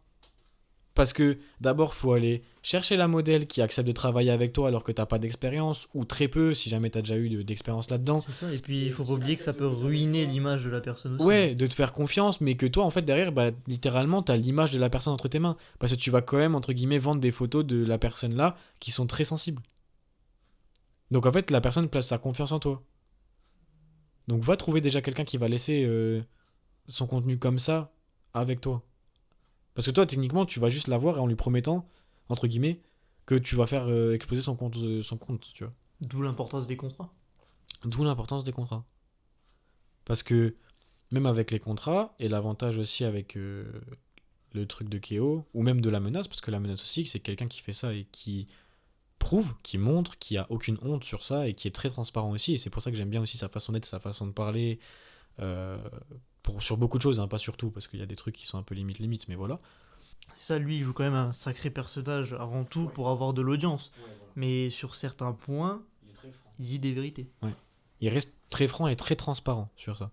Parce que d'abord, faut aller chercher la modèle qui accepte de travailler avec toi alors que t'as pas d'expérience, ou très peu, si jamais t'as déjà eu d'expérience là-dedans. C'est ça, et puis il faut pas oublier que ça peut ruiner l'image de la personne aussi, hein. Ouais, de te faire confiance, mais que toi, en fait, derrière, bah, littéralement, t'as l'image de la personne entre tes mains. Parce que tu vas quand même, entre guillemets, vendre des photos de la personne là qui sont très sensibles. Donc, en fait, la personne place sa confiance en toi. Donc, va trouver déjà quelqu'un qui va laisser son contenu comme ça avec toi. Parce que toi, techniquement, tu vas juste la voir en lui promettant, entre guillemets, que tu vas faire exploser son compte, tu vois. D'où l'importance des contrats. D'où l'importance des contrats. Parce que même avec les contrats, et l'avantage aussi avec le truc de Keo, ou même de la menace, parce que la menace aussi, c'est quelqu'un qui fait ça et qui prouve, qui montre, qui a aucune honte sur ça et qui est très transparent aussi. Et c'est pour ça que j'aime bien aussi sa façon d'être, sa façon de parler, euh, sur beaucoup de choses, hein, pas sur tout, parce qu'il y a des trucs qui sont un peu limite, mais voilà. Ça, lui, il joue quand même un sacré personnage avant tout pour avoir de l'audience. Ouais, voilà. Mais sur certains points, Il est très franc. il dit des vérités. Ouais. Il reste très franc et très transparent sur ça.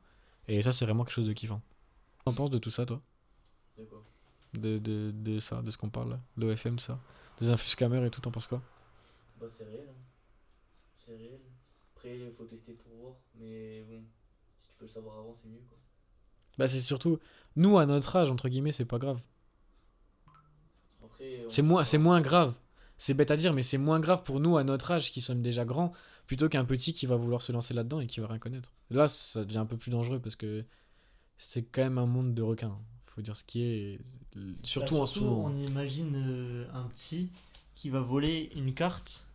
Et ça, c'est vraiment quelque chose de kiffant. Qu'en penses de tout ça, toi? De quoi? De ça, de ce qu'on parle là? L'OFM, ça? Des infuscamers et tout, t'en penses quoi? Bah, c'est réel, hein. C'est réel. Après, il faut tester pour voir. Mais bon, si tu peux le savoir avant, c'est mieux, quoi. Bah, c'est surtout, nous, à notre âge, entre guillemets, c'est pas grave. Après, C'est moins grave. C'est bête à dire, mais c'est moins grave pour nous, à notre âge, qui sommes déjà grands, plutôt qu'un petit qui va vouloir se lancer là-dedans et qui va rien connaître. Là, ça devient un peu plus dangereux parce que c'est quand même un monde de requins. Faut dire ce qui est. Surtout en ce moment. on imagine un petit qui va voler une carte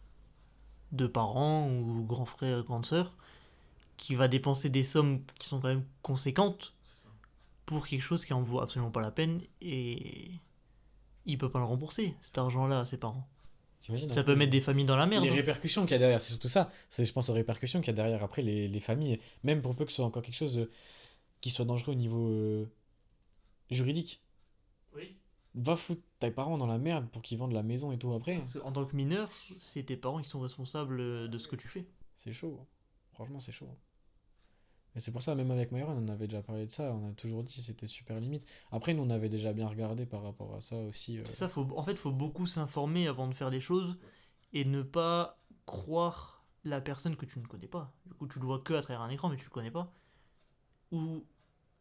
de parents ou grand frère, grande sœur, qui va dépenser des sommes qui sont quand même conséquentes c'est ça. pour quelque chose qui en vaut absolument pas la peine et il peut pas le rembourser cet argent-là à ses parents. T'imagines un Ça peu peut mettre des familles dans la merde, les hein. répercussions qu'il y a derrière, c'est surtout ça. C'est, je pense aux répercussions qu'il y a derrière après les familles. Même pour peu que ce soit encore quelque chose qui soit dangereux au niveau juridique. Oui. Va foutre tes parents dans la merde pour qu'ils vendent la maison et tout après. Parce que en tant que mineur, c'est tes parents qui sont responsables de ce que tu fais. C'est chaud. Franchement, c'est chaud. Et c'est pour ça, même avec Myron, on avait déjà parlé de ça. On a toujours dit que c'était super limite. Après, nous, on avait déjà bien regardé par rapport à ça aussi. C'est ça, en fait, faut beaucoup s'informer avant de faire les choses et ne pas croire la personne que tu ne connais pas. Du coup, tu le vois que à travers un écran, mais tu le connais pas. Ou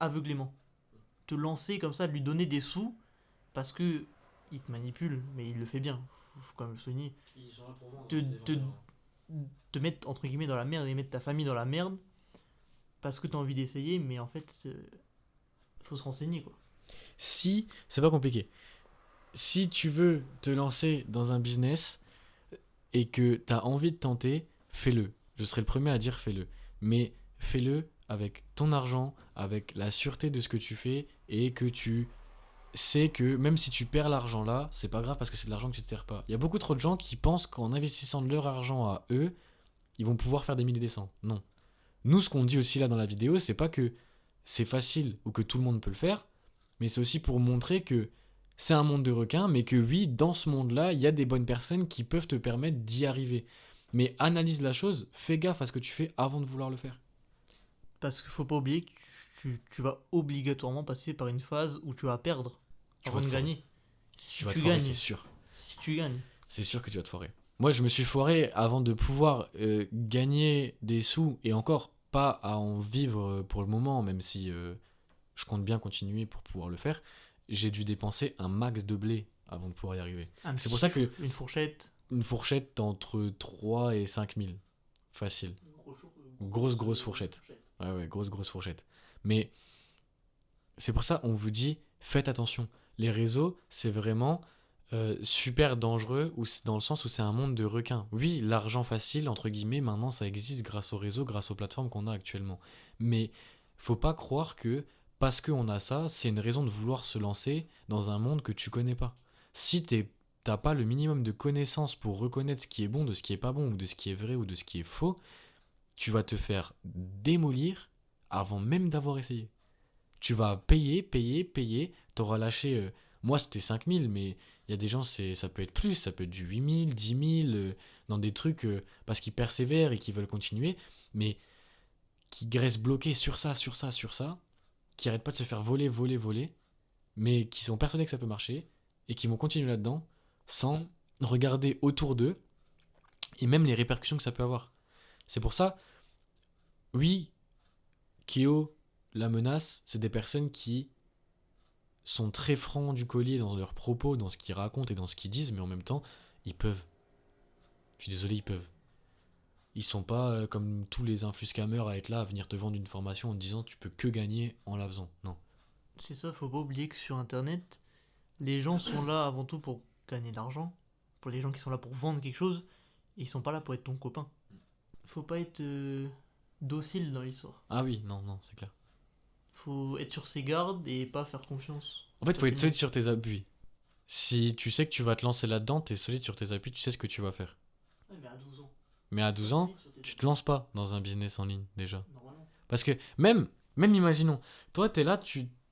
aveuglément. Te lancer comme ça, lui donner des sous parce que il te manipule, mais il le fait bien. Faut quand même le souligner. Ils sont là pour vendre. Te, c'est des te, vendeurs, hein. te mettre entre guillemets dans la merde et mettre ta famille dans la merde parce que t'as envie d'essayer, mais en fait, faut se renseigner quoi. Si, c'est pas compliqué. Si tu veux te lancer dans un business et que tu as envie de tenter, fais-le. Je serai le premier à dire fais-le. Mais fais-le avec ton argent, avec la sûreté de ce que tu fais et que tu sais que même si tu perds l'argent là, c'est pas grave parce que c'est de l'argent que tu te sers pas. Il y a beaucoup trop de gens qui pensent qu'en investissant de leur argent à eux, ils vont pouvoir faire des milliers et des cents. Non. Nous, ce qu'on dit aussi là dans la vidéo, c'est pas que c'est facile ou que tout le monde peut le faire, mais c'est aussi pour montrer que c'est un monde de requins, mais que oui, dans ce monde-là, il y a des bonnes personnes qui peuvent te permettre d'y arriver. Mais analyse la chose, fais gaffe à ce que tu fais avant de vouloir le faire. Parce qu'il faut pas oublier que tu vas obligatoirement passer par une phase où tu vas perdre Tu avant vas de te foirer. gagner. Si Tu vas tu te foirer, gagnes, c'est sûr. si tu gagnes, C'est sûr que tu vas te foirer. Moi, je me suis foiré avant de pouvoir gagner des sous, et encore pas à en vivre pour le moment, même si je compte bien continuer pour pouvoir le faire. J'ai dû dépenser un max de blé avant de pouvoir y arriver. un C'est petit pour ça chiffre, que une fourchette. une fourchette entre 3 et 5 000. Facile. Grosse fourchette. Ouais, grosse fourchette. Mais c'est pour ça on vous dit, faites attention. Les réseaux, c'est vraiment super dangereux dans le sens où c'est un monde de requins. Oui, l'argent facile, entre guillemets, maintenant ça existe grâce aux réseaux, grâce aux plateformes qu'on a actuellement. Mais faut pas croire que parce qu'on a ça, c'est une raison de vouloir se lancer dans un monde que tu connais pas. Si t'as pas le minimum de connaissances pour reconnaître ce qui est bon de ce qui est pas bon, ou de ce qui est vrai ou de ce qui est faux, tu vas te faire démolir avant même d'avoir essayé. Tu vas payer, t'auras lâché, moi c'était 5 000, mais il y a des gens, ça peut être plus, ça peut être du 8 000, 10 000, dans des trucs, parce qu'ils persévèrent et qu'ils veulent continuer, mais qui restent bloqués sur ça, qui arrêtent pas de se faire voler, mais qui sont persuadés que ça peut marcher, et qui vont continuer là-dedans sans regarder autour d'eux et même les répercussions que ça peut avoir. C'est pour ça, oui, Keo, la menace, c'est des personnes qui sont très francs du collier dans leurs propos, dans ce qu'ils racontent et dans ce qu'ils disent, mais en même temps, ils peuvent. Je suis désolé, ils peuvent. Ils sont pas comme tous les influscammeurs à être là, à venir te vendre une formation en te disant tu peux que gagner en la faisant. Non. C'est ça, faut pas oublier que sur internet, les gens sont là avant tout pour gagner de l'argent. Pour les gens qui sont là pour vendre quelque chose, et ils sont pas là pour être ton copain. Faut pas être docile dans l'histoire. Ah oui, non, non, c'est clair. Faut être sur ses gardes et pas faire confiance. En fait, faut être facilement. solide sur tes appuis. Si tu sais que tu vas te lancer là-dedans, t'es solide sur tes appuis, tu sais ce que tu vas faire. Ouais, mais à 12 ans. Mais à 12 ans, Solide sur tes tu te lances pas dans un business en ligne déjà. Normalement. Parce que même imaginons, toi t'es là,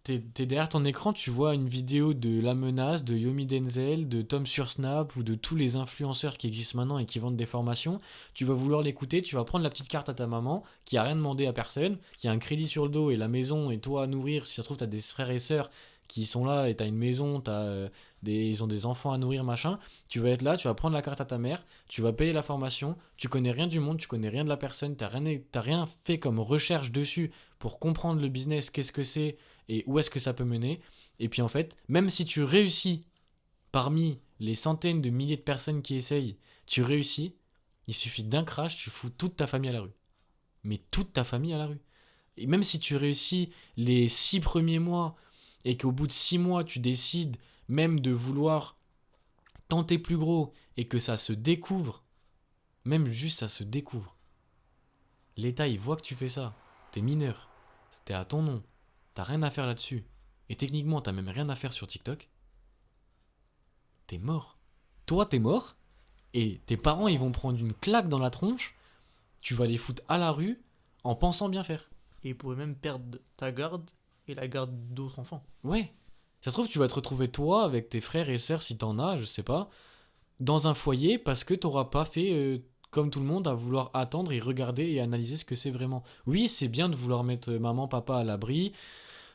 t'es derrière ton écran, tu vois une vidéo de La Menace, de Yomi Denzel, de Tom sur Snap ou de tous les influenceurs qui existent maintenant et qui vendent des formations. Tu vas vouloir l'écouter, tu vas prendre la petite carte à ta maman qui a rien demandé à personne, qui a un crédit sur le dos et la maison et toi à nourrir. Si ça se trouve, t'as des frères et sœurs qui sont là et t'as une maison, ils ont des enfants à nourrir, machin. Tu vas être là, tu vas prendre la carte à ta mère, tu vas payer la formation, tu connais rien du monde, tu connais rien de la personne, t'as rien fait comme recherche dessus pour comprendre le business, qu'est-ce que c'est et où est-ce que ça peut mener. Et puis en fait, même si tu réussis parmi les centaines de milliers de personnes qui essayent, tu réussis, il suffit d'un crash, tu fous toute ta famille à la rue. Mais toute ta famille à la rue. Et même si tu réussis les 6 premiers mois et qu'au bout de 6 mois, tu décides même de vouloir tenter plus gros et que ça se découvre, même juste ça se découvre. L'État, il voit que tu fais ça. T'es mineur. C'était à ton nom. T'as rien à faire là-dessus. Et techniquement, t'as même rien à faire sur TikTok. T'es mort. Toi, t'es mort. Et tes parents, ils vont prendre une claque dans la tronche. Tu vas les foutre à la rue en pensant bien faire. Et ils pourraient même perdre ta garde et la garde d'autres enfants. Ouais. Ça se trouve, tu vas te retrouver toi avec tes frères et sœurs, si t'en as, je sais pas, dans un foyer parce que t'auras pas fait comme tout le monde à vouloir attendre et regarder et analyser ce que c'est vraiment. Oui, c'est bien de vouloir mettre maman, papa à l'abri.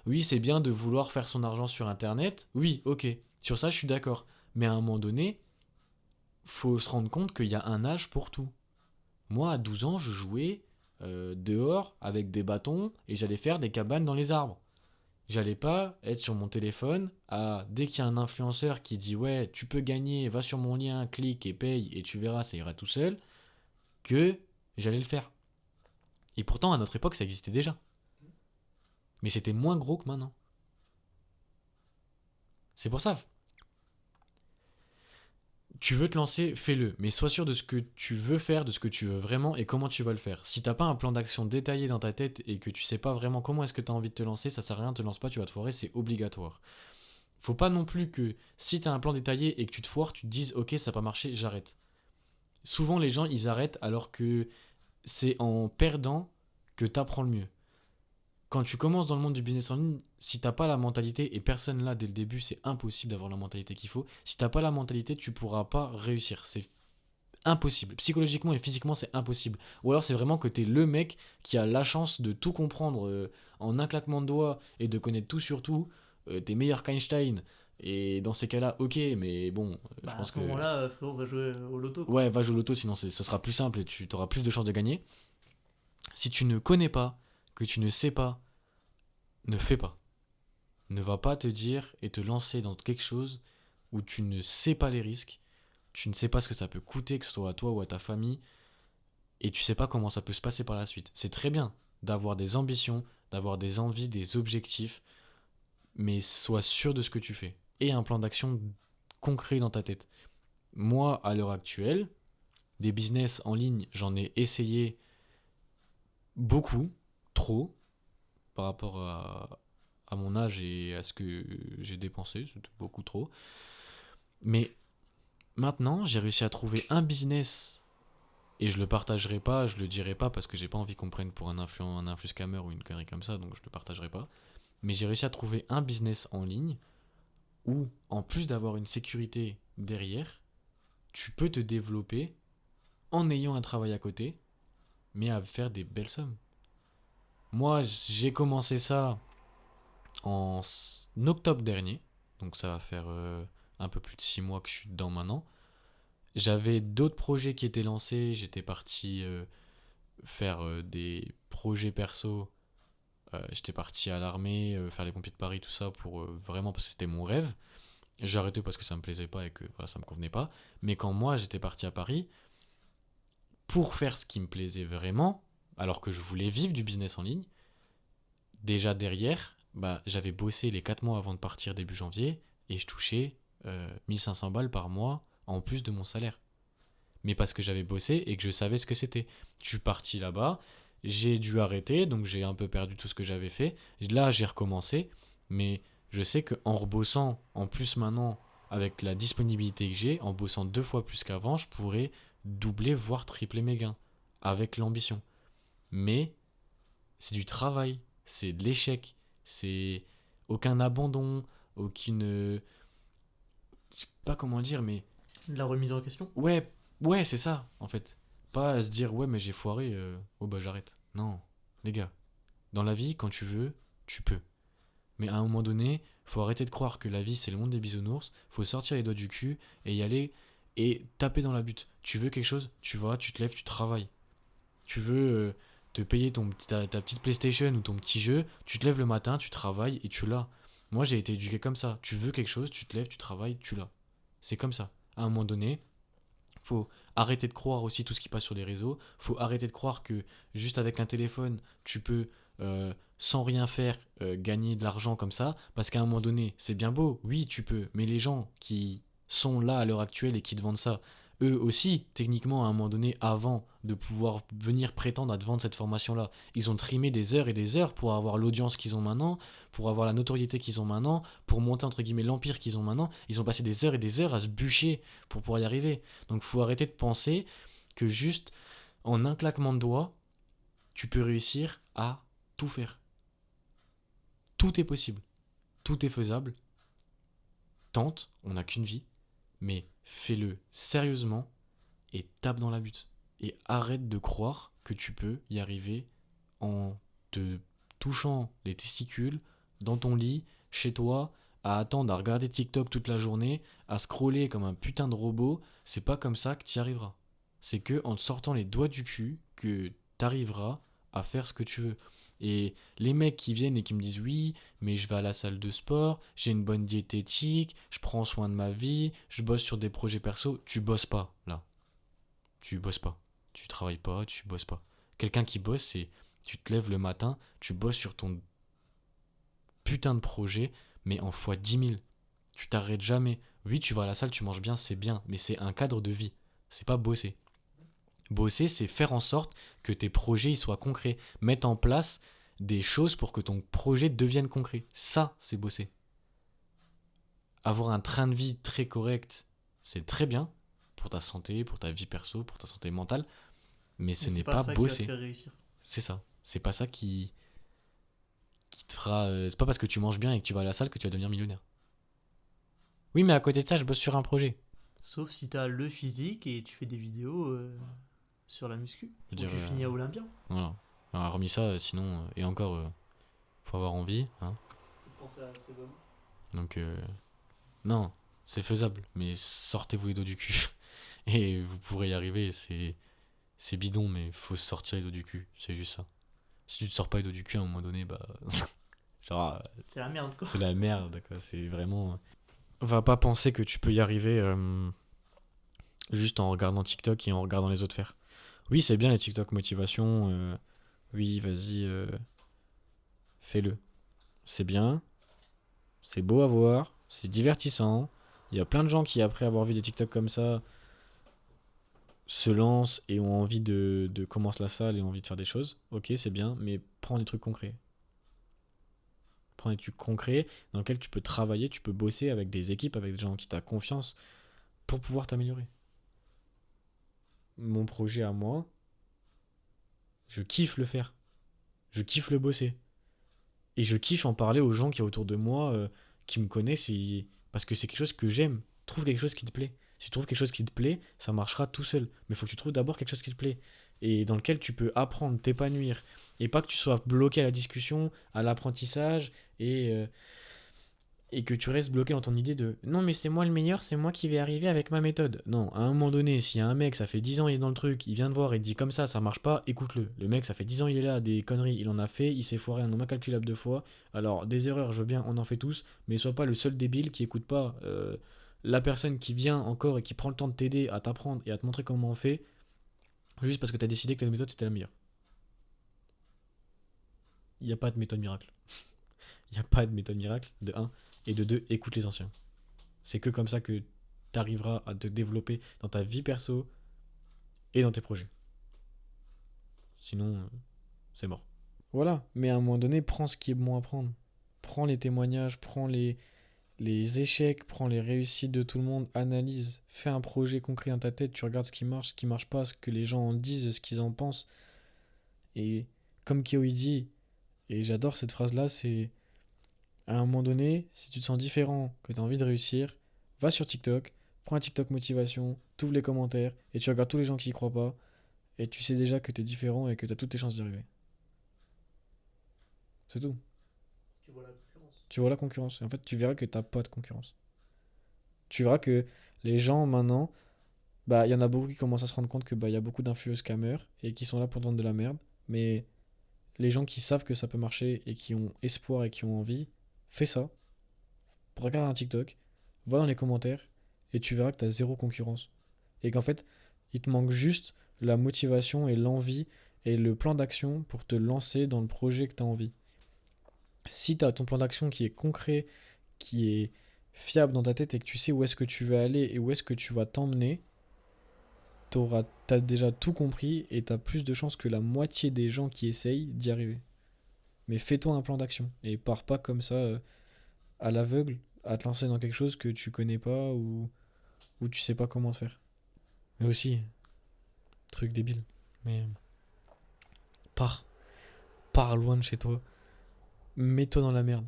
Oui, c'est bien de vouloir faire son argent sur Internet. Oui, ok. Sur ça, je suis d'accord. Mais à un moment donné, faut se rendre compte qu'il y a un âge pour tout. Moi, à 12 ans, je jouais dehors avec des bâtons et j'allais faire des cabanes dans les arbres. J'allais pas être sur mon téléphone dès qu'il y a un influenceur qui dit ouais, tu peux gagner, va sur mon lien, clique et paye et tu verras, ça ira tout seul, que j'allais le faire. Et pourtant, à notre époque, ça existait déjà. Mais c'était moins gros que maintenant. C'est pour ça, tu veux te lancer, fais-le, mais sois sûr de ce que tu veux faire, de ce que tu veux vraiment et comment tu vas le faire. Si t'as pas un plan d'action détaillé dans ta tête et que tu sais pas vraiment comment est-ce que tu as envie de te lancer, ça sert à rien, te lance pas, tu vas te foirer, c'est obligatoire. Faut pas non plus que si tu as un plan détaillé et que tu te foires, tu te dises ok, ça n'a pas marché, j'arrête. Souvent les gens ils arrêtent alors que c'est en perdant que tu apprends le mieux. Quand tu commences dans le monde du business en ligne, si t'as pas la mentalité, et personne là dès le début, c'est impossible d'avoir la mentalité qu'il faut, si t'as pas la mentalité, tu pourras pas réussir. C'est impossible. Psychologiquement et physiquement, c'est impossible. Ou alors c'est vraiment que t'es le mec qui a la chance de tout comprendre en un claquement de doigts et de connaître tout sur tout. T'es meilleur qu'Einstein. Et dans ces cas-là, ok, mais bon, je Bah à pense ce que. moment-là, frérot, va jouer au loto. Quoi. Ouais, va jouer au loto, sinon ce sera plus simple et tu auras plus de chances de gagner. Si tu ne connais pas, que tu ne sais pas, ne fais pas. Ne va pas te dire et te lancer dans quelque chose où tu ne sais pas les risques, tu ne sais pas ce que ça peut coûter, que ce soit à toi ou à ta famille, et tu sais pas comment ça peut se passer par la suite. C'est très bien d'avoir des ambitions, d'avoir des envies, des objectifs, mais sois sûr de ce que tu fais. Et un plan d'action concret dans ta tête. Moi, à l'heure actuelle, des business en ligne, j'en ai essayé beaucoup, trop, par rapport à mon âge et à ce que j'ai dépensé, c'était beaucoup trop. Mais maintenant, j'ai réussi à trouver un business et je le partagerai pas, je le dirai pas parce que j'ai pas envie qu'on me prenne pour un influx scammer ou une connerie comme ça, donc je le partagerai pas. Mais j'ai réussi à trouver un business en ligne où, en plus d'avoir une sécurité derrière, tu peux te développer en ayant un travail à côté, mais à faire des belles sommes. Moi, j'ai commencé ça en octobre dernier, donc ça va faire un peu plus de 6 mois que je suis dedans maintenant. J'avais d'autres projets qui étaient lancés. J'étais parti faire des projets perso. J'étais parti à l'armée, faire les pompiers de Paris, tout ça, pour vraiment parce que c'était mon rêve. J'ai arrêté parce que ça me plaisait pas et que voilà, ça me convenait pas. Mais quand moi j'étais parti à Paris, pour faire ce qui me plaisait vraiment, alors que je voulais vivre du business en ligne, déjà derrière, bah, j'avais bossé les 4 mois avant de partir début janvier et je touchais 1500 balles par mois en plus de mon salaire. Mais parce que j'avais bossé et que je savais ce que c'était. Je suis parti là-bas, j'ai dû arrêter, donc j'ai un peu perdu tout ce que j'avais fait. Là, j'ai recommencé, mais je sais qu'en rebossant, en plus maintenant, avec la disponibilité que j'ai, en bossant 2 fois plus qu'avant, je pourrais doubler, voire tripler mes gains, avec l'ambition. Mais c'est du travail, c'est de l'échec, c'est aucun abandon, aucune... je sais pas comment dire, mais La remise en question. ouais, ouais, c'est ça, en fait. Pas à se dire, ouais, mais j'ai foiré, oh bah j'arrête. Non, les gars, dans la vie, quand tu veux, tu peux. Mais à un moment donné, faut arrêter de croire que la vie c'est le monde des bisounours, faut sortir les doigts du cul et y aller et taper dans la butte. Tu veux quelque chose, tu vas, tu te lèves, tu travailles. Tu veux te payer ta petite PlayStation ou ton petit jeu, tu te lèves le matin, tu travailles et tu l'as. Moi j'ai été éduqué comme ça. Tu veux quelque chose, tu te lèves, tu travailles, tu l'as. C'est comme ça. À un moment donné, faut arrêter de croire aussi tout ce qui passe sur les réseaux. Faut arrêter de croire que juste avec un téléphone, tu peux, sans rien faire, gagner de l'argent comme ça. Parce qu'à un moment donné, c'est bien beau, oui, tu peux. Mais les gens qui sont là à l'heure actuelle et qui te vendent ça, eux aussi, techniquement, à un moment donné, avant de pouvoir venir prétendre à te vendre cette formation-là, ils ont trimé des heures et des heures pour avoir l'audience qu'ils ont maintenant, pour avoir la notoriété qu'ils ont maintenant, pour monter entre guillemets l'empire qu'ils ont maintenant. Ils ont passé des heures et des heures à se bûcher pour pouvoir y arriver. Donc faut arrêter de penser que juste en un claquement de doigts, tu peux réussir à tout faire. Tout est possible, tout est faisable. Tente, on n'a qu'une vie, mais fais-le sérieusement et tape dans la butte. Et arrête de croire que tu peux y arriver en te touchant les testicules, dans ton lit, chez toi, à attendre à regarder TikTok toute la journée, à scroller comme un putain de robot. C'est pas comme ça que tu y arriveras. C'est que en te sortant les doigts du cul que tu arriveras à faire ce que tu veux. Et les mecs qui viennent et qui me disent oui, mais je vais à la salle de sport, j'ai une bonne diététique, je prends soin de ma vie, je bosse sur des projets perso, tu bosses pas là. Tu bosses pas. Tu travailles pas, tu bosses pas. Quelqu'un qui bosse, c'est tu te lèves le matin, tu bosses sur ton putain de projet, mais en fois 10 000. Tu t'arrêtes jamais. Oui, tu vas à la salle, tu manges bien, c'est bien, mais c'est un cadre de vie. C'est pas bosser. Bosser, c'est faire en sorte que tes projets ils soient concrets. Mettre en place des choses pour que ton projet devienne concret. Ça, c'est bosser. Avoir un train de vie très correct, c'est très bien pour ta santé, pour ta vie perso, pour ta santé mentale, mais ce Mais n'est c'est pas pas ça qui va te bosser. faire réussir. C'est ça. C'est pas ça qui te fera. C'est pas parce que tu manges bien et que tu vas à la salle que tu vas devenir millionnaire. Oui, mais à côté de ça, je bosse sur un projet. Sauf si t'as le physique et tu fais des vidéos sur la muscu. Je Ou veux tu dire, finis à Olympia. voilà. Alors, hormis ça, sinon, et encore, faut avoir envie. Hein. Faut penser à ses bonnes. Donc, non, c'est faisable, mais sortez-vous les dos du cul. Et vous pourrez y arriver. C'est bidon, mais faut se sortir les dos du cul. C'est juste ça. Si tu te sors pas les dos du cul à un moment donné, bah. genre, C'est la merde quoi. c'est la merde, quoi. C'est vraiment. Va pas penser que tu peux y arriver juste en regardant TikTok et en regardant les autres faire. Oui, c'est bien les TikTok motivation. Oui, vas-y, fais-le. C'est bien, c'est beau à voir, c'est divertissant. Il y a plein de gens qui, après avoir vu des TikTok comme ça, se lancent et ont envie de commencer la salle et ont envie de faire des choses. Ok, c'est bien, mais prends des trucs concrets. Prends des trucs concrets dans lesquels tu peux travailler, tu peux bosser avec des équipes, avec des gens qui t'as confiance pour pouvoir t'améliorer. Mon projet à moi, je kiffe le faire. Je kiffe le bosser. Et je kiffe en parler aux gens qui sont autour de moi, qui me connaissent, parce que c'est quelque chose que j'aime. Trouve quelque chose qui te plaît. Si tu trouves quelque chose qui te plaît, ça marchera tout seul. Mais il faut que tu trouves d'abord quelque chose qui te plaît. Et dans lequel tu peux apprendre, t'épanouir. Et pas que tu sois bloqué à la discussion, à l'apprentissage, et et que tu restes bloqué dans ton idée de non, mais c'est moi le meilleur, c'est moi qui vais arriver avec ma méthode. Non, à un moment donné, s'il y a un mec, ça fait 10 ans, il est dans le truc, il vient te voir et te dit comme ça marche pas, écoute-le. Le mec, ça fait 10 ans, il est là, des conneries, il en a fait, il s'est foiré un nombre incalculable de fois. Alors, des erreurs, je veux bien, on en fait tous, mais sois pas le seul débile qui écoute pas la personne qui vient encore et qui prend le temps de t'aider à t'apprendre et à te montrer comment on fait, juste parce que t'as décidé que ta méthode c'était la meilleure. Il n'y a pas de méthode miracle. Il n'y a pas de méthode miracle, de un. Et de deux, écoute les anciens. C'est que comme ça que tu arriveras à te développer dans ta vie perso et dans tes projets. Sinon, c'est mort. Voilà, mais à un moment donné, prends ce qui est bon à prendre. Prends les témoignages, prends les échecs, prends les réussites de tout le monde, analyse, fais un projet concret dans ta tête, tu regardes ce qui marche pas, ce que les gens en disent, ce qu'ils en pensent. Et comme Kyo il dit, et j'adore cette phrase-là, c'est à un moment donné, si tu te sens différent, que tu as envie de réussir, va sur TikTok, prends un TikTok motivation, t'ouvres les commentaires et tu regardes tous les gens qui y croient pas et tu sais déjà que tu es différent et que tu as toutes tes chances d'y arriver. C'est tout. Tu vois la concurrence. Tu vois la concurrence et en fait tu verras que t'as pas de concurrence. Tu verras que les gens maintenant, bah il y en a beaucoup qui commencent à se rendre compte que bah il y a beaucoup d'influenceurs scammers et qui sont là pour te vendre de la merde, mais les gens qui savent que ça peut marcher et qui ont espoir et qui ont envie, fais ça. Regarde un TikTok, va dans les commentaires et tu verras que tu as zéro concurrence. Et qu'en fait, il te manque juste la motivation et l'envie et le plan d'action pour te lancer dans le projet que tu as envie. Si tu as ton plan d'action qui est concret, qui est fiable dans ta tête et que tu sais où est-ce que tu veux aller et où est-ce que tu vas t'emmener, t'as déjà tout compris et tu as plus de chances que la moitié des gens qui essayent d'y arriver. Mais fais-toi un plan d'action et pars pas comme ça à l'aveugle à te lancer dans quelque chose que tu connais pas ou tu sais pas comment faire. Mais aussi, truc débile. Mais pars. Pars loin de chez toi. Mets-toi dans la merde.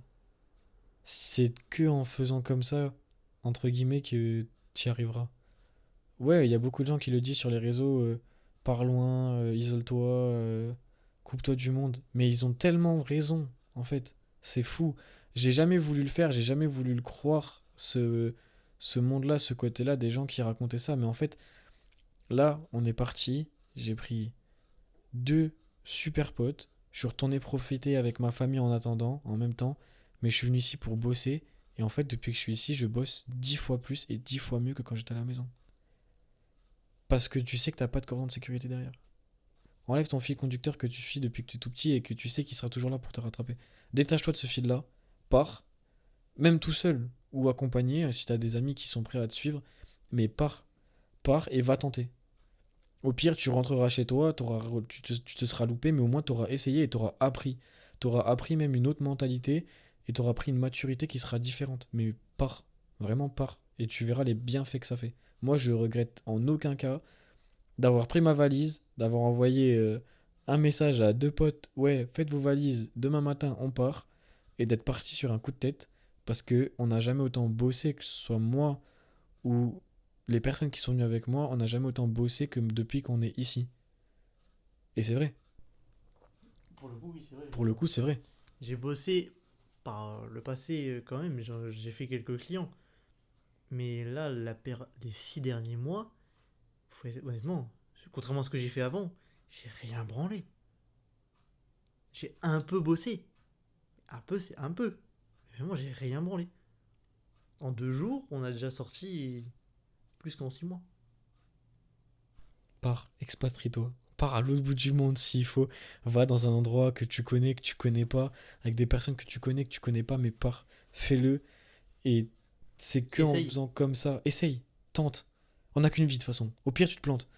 C'est que en faisant comme ça, entre guillemets, que tu y arriveras. Ouais, il y a beaucoup de gens qui le disent sur les réseaux, pars loin, isole-toi, coupe-toi du monde. Mais ils ont tellement raison, en fait. C'est fou. J'ai jamais voulu le faire, j'ai jamais voulu le croire, ce monde-là, ce côté-là, des gens qui racontaient ça. Mais en fait, là, on est parti. J'ai pris deux super potes. Je suis retourné profiter avec ma famille en attendant, en même temps. Mais je suis venu ici pour bosser. Et en fait, depuis que je suis ici, je bosse 10 fois plus et 10 fois mieux que quand j'étais à la maison. Parce que tu sais que t'as pas de cordon de sécurité derrière. Enlève ton fil conducteur que tu suis depuis que tu es tout petit et que tu sais qu'il sera toujours là pour te rattraper. Détache-toi de ce fil-là, pars, même tout seul ou accompagné si t'as des amis qui sont prêts à te suivre, mais pars et va tenter. Au pire, tu rentreras chez toi, tu te seras loupé, mais au moins t'auras essayé et t'auras appris. T'auras appris même une autre mentalité et t'auras pris une maturité qui sera différente. Mais pars, vraiment pars, et tu verras les bienfaits que ça fait. Moi, je regrette en aucun cas d'avoir pris ma valise, d'avoir envoyé un message à deux potes, ouais, faites vos valises, demain matin on part, et d'être parti sur un coup de tête, parce que on n'a jamais autant bossé, que ce soit moi ou les personnes qui sont venues avec moi, on n'a jamais autant bossé que depuis qu'on est ici. Et c'est vrai. Pour le coup, oui, c'est vrai. Pour le coup, c'est vrai. J'ai bossé par le passé quand même, j'ai fait quelques clients. Mais là, les 6 derniers mois, honnêtement, contrairement à ce que j'ai fait avant, j'ai rien branlé. J'ai un peu bossé. Un peu, c'est un peu. Vraiment, j'ai rien branlé. En 2 jours, on a déjà sorti plus qu'en 6 mois. Pars, expatrie-toi. Pars à l'autre bout du monde s'il faut. Va dans un endroit que tu connais pas, avec des personnes que tu connais pas, mais pars, fais-le. Et c'est que en Essaye. faisant comme ça. Essaye, tente. On n'a qu'une vie de toute façon. Au pire, tu te plantes.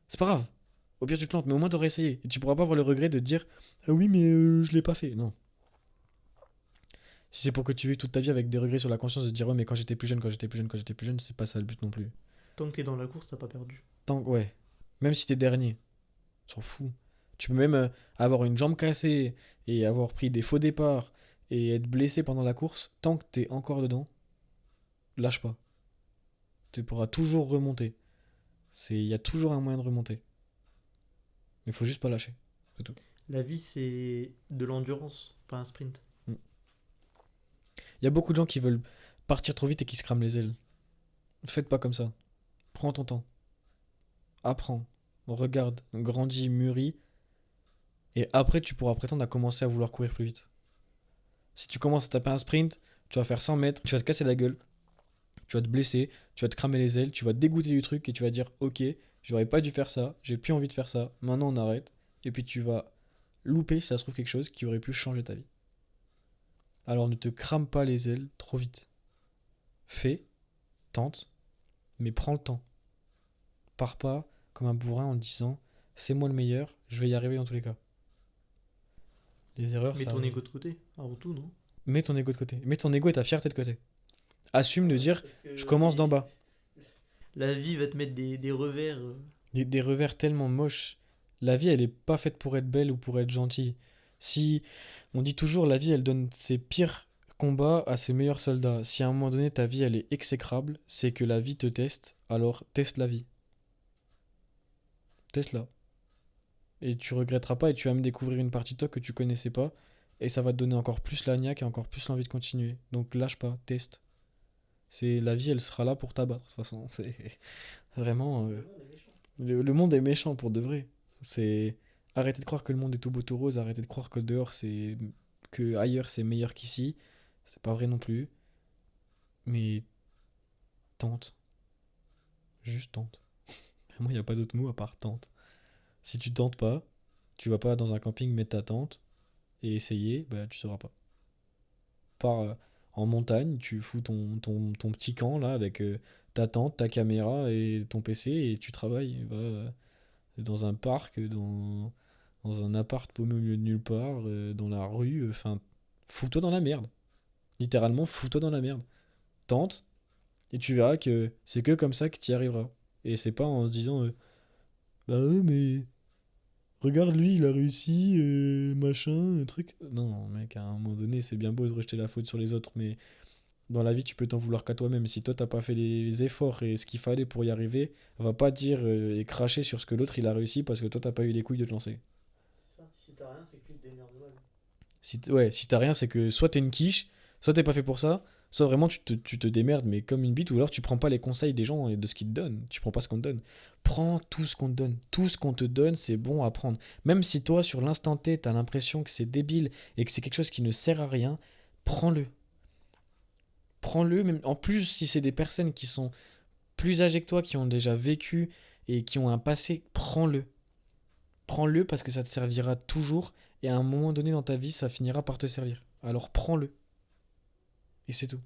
C'est pas grave. Au pire, tu te plantes, mais au moins t'auras essayé. Et tu pourras pas avoir le regret de te dire ah oui, mais je l'ai pas fait. Non. Si c'est pour que tu vives toute ta vie avec des regrets sur la conscience de te dire ouais, mais quand j'étais plus jeune, quand j'étais plus jeune, c'est pas ça le but non plus. Tant que t'es dans la course, t'as pas perdu. Ouais. Même si t'es dernier, s'en fout. Tu peux même avoir une jambe cassée et avoir pris des faux départs et être blessé pendant la course. Tant que t'es encore dedans, lâche pas. Tu pourras toujours remonter. Il y a toujours un moyen de remonter. Mais faut juste pas lâcher. C'est tout. La vie, c'est de l'endurance, pas un sprint. Mm. Il y a beaucoup de gens qui veulent partir trop vite et qui se crament les ailes. Faites pas comme ça. Prends ton temps. Apprends. Regarde. Grandis, mûris. Et après, tu pourras prétendre à commencer à vouloir courir plus vite. Si tu commences à taper un sprint, tu vas faire 100 mètres, tu vas te casser la gueule, tu vas te blesser, tu vas te cramer les ailes, tu vas te dégoûter du truc et tu vas dire ok, j'aurais pas dû faire ça, j'ai plus envie de faire ça, maintenant on arrête. Et puis tu vas louper, si ça se trouve, quelque chose qui aurait pu changer ta vie. Alors ne te crame pas les ailes trop vite. Fais, tente, mais prends le temps. Pars pas comme un bourrin en te disant c'est moi le meilleur, je vais y arriver dans tous les cas. Les erreurs, Mets ça ton arrive. ego de côté, avant tout, non? Mets ton ego de côté. Mets ton ego et ta fierté de côté. Assume de dire Parce que je commence d'en bas. La vie va te mettre des revers. Des revers tellement moches. La vie, elle est pas faite pour être belle ou pour être gentille. Si on dit toujours la vie, elle donne ses pires combats à ses meilleurs soldats. Si à un moment donné ta vie elle est exécrable, c'est que la vie te teste. Alors teste la vie. Teste-la. Et tu regretteras pas et tu vas me découvrir une partie de toi que tu connaissais pas. Et ça va te donner encore plus la niaque et encore plus l'envie de continuer. Donc lâche pas, teste. C'est la vie, elle sera là pour t'abattre de toute façon. C'est vraiment. Le monde est méchant pour de vrai. C'est arrêtez de croire que le monde est tout beau tout rose. Arrêtez de croire que dehors c'est que ailleurs c'est meilleur qu'ici. C'est pas vrai non plus. Mais tente, juste tente. Vraiment, il n'y a pas d'autre mot à part tente. Si tu tentes pas, tu vas pas dans un camping mettre ta tente et essayer, bah tu sauras pas. Pars en montagne, tu fous ton petit camp là avec ta tente, ta caméra et ton PC et tu travailles. Va dans un parc, dans un appart paumé au milieu de nulle part, dans la rue, enfin, fous-toi dans la merde. Littéralement, fous-toi dans la merde. Tente, et tu verras que c'est que comme ça que tu y arriveras. Et c'est pas en se disant, bah ouais, mais regarde lui, il a réussi, machin, truc. Non, mec, à un moment donné, c'est bien beau de rejeter la faute sur les autres, mais dans la vie, tu peux t'en vouloir qu'à toi-même. Si toi, t'as pas fait les efforts et ce qu'il fallait pour y arriver, va pas dire et cracher sur ce que l'autre il a réussi parce que toi, t'as pas eu les couilles de te lancer. C'est ça. Si t'as rien, c'est que tu te démerdes mal. Ouais, si t'as rien, c'est que soit t'es une quiche, soit t'es pas fait pour ça, soit vraiment tu te démerdes, mais comme une bite, ou alors tu prends pas les conseils des gens et de ce qu'ils te donnent. Tu prends pas ce qu'on te donne. Prends tout ce qu'on te donne. Tout ce qu'on te donne, c'est bon à prendre. Même si toi, sur l'instant T, t'as l'impression que c'est débile et que c'est quelque chose qui ne sert à rien, prends-le. Prends-le, même en plus si c'est des personnes qui sont plus âgées que toi, qui ont déjà vécu et qui ont un passé, prends-le. Prends-le parce que ça te servira toujours et à un moment donné dans ta vie, ça finira par te servir. Alors prends-le. Et c'est tout.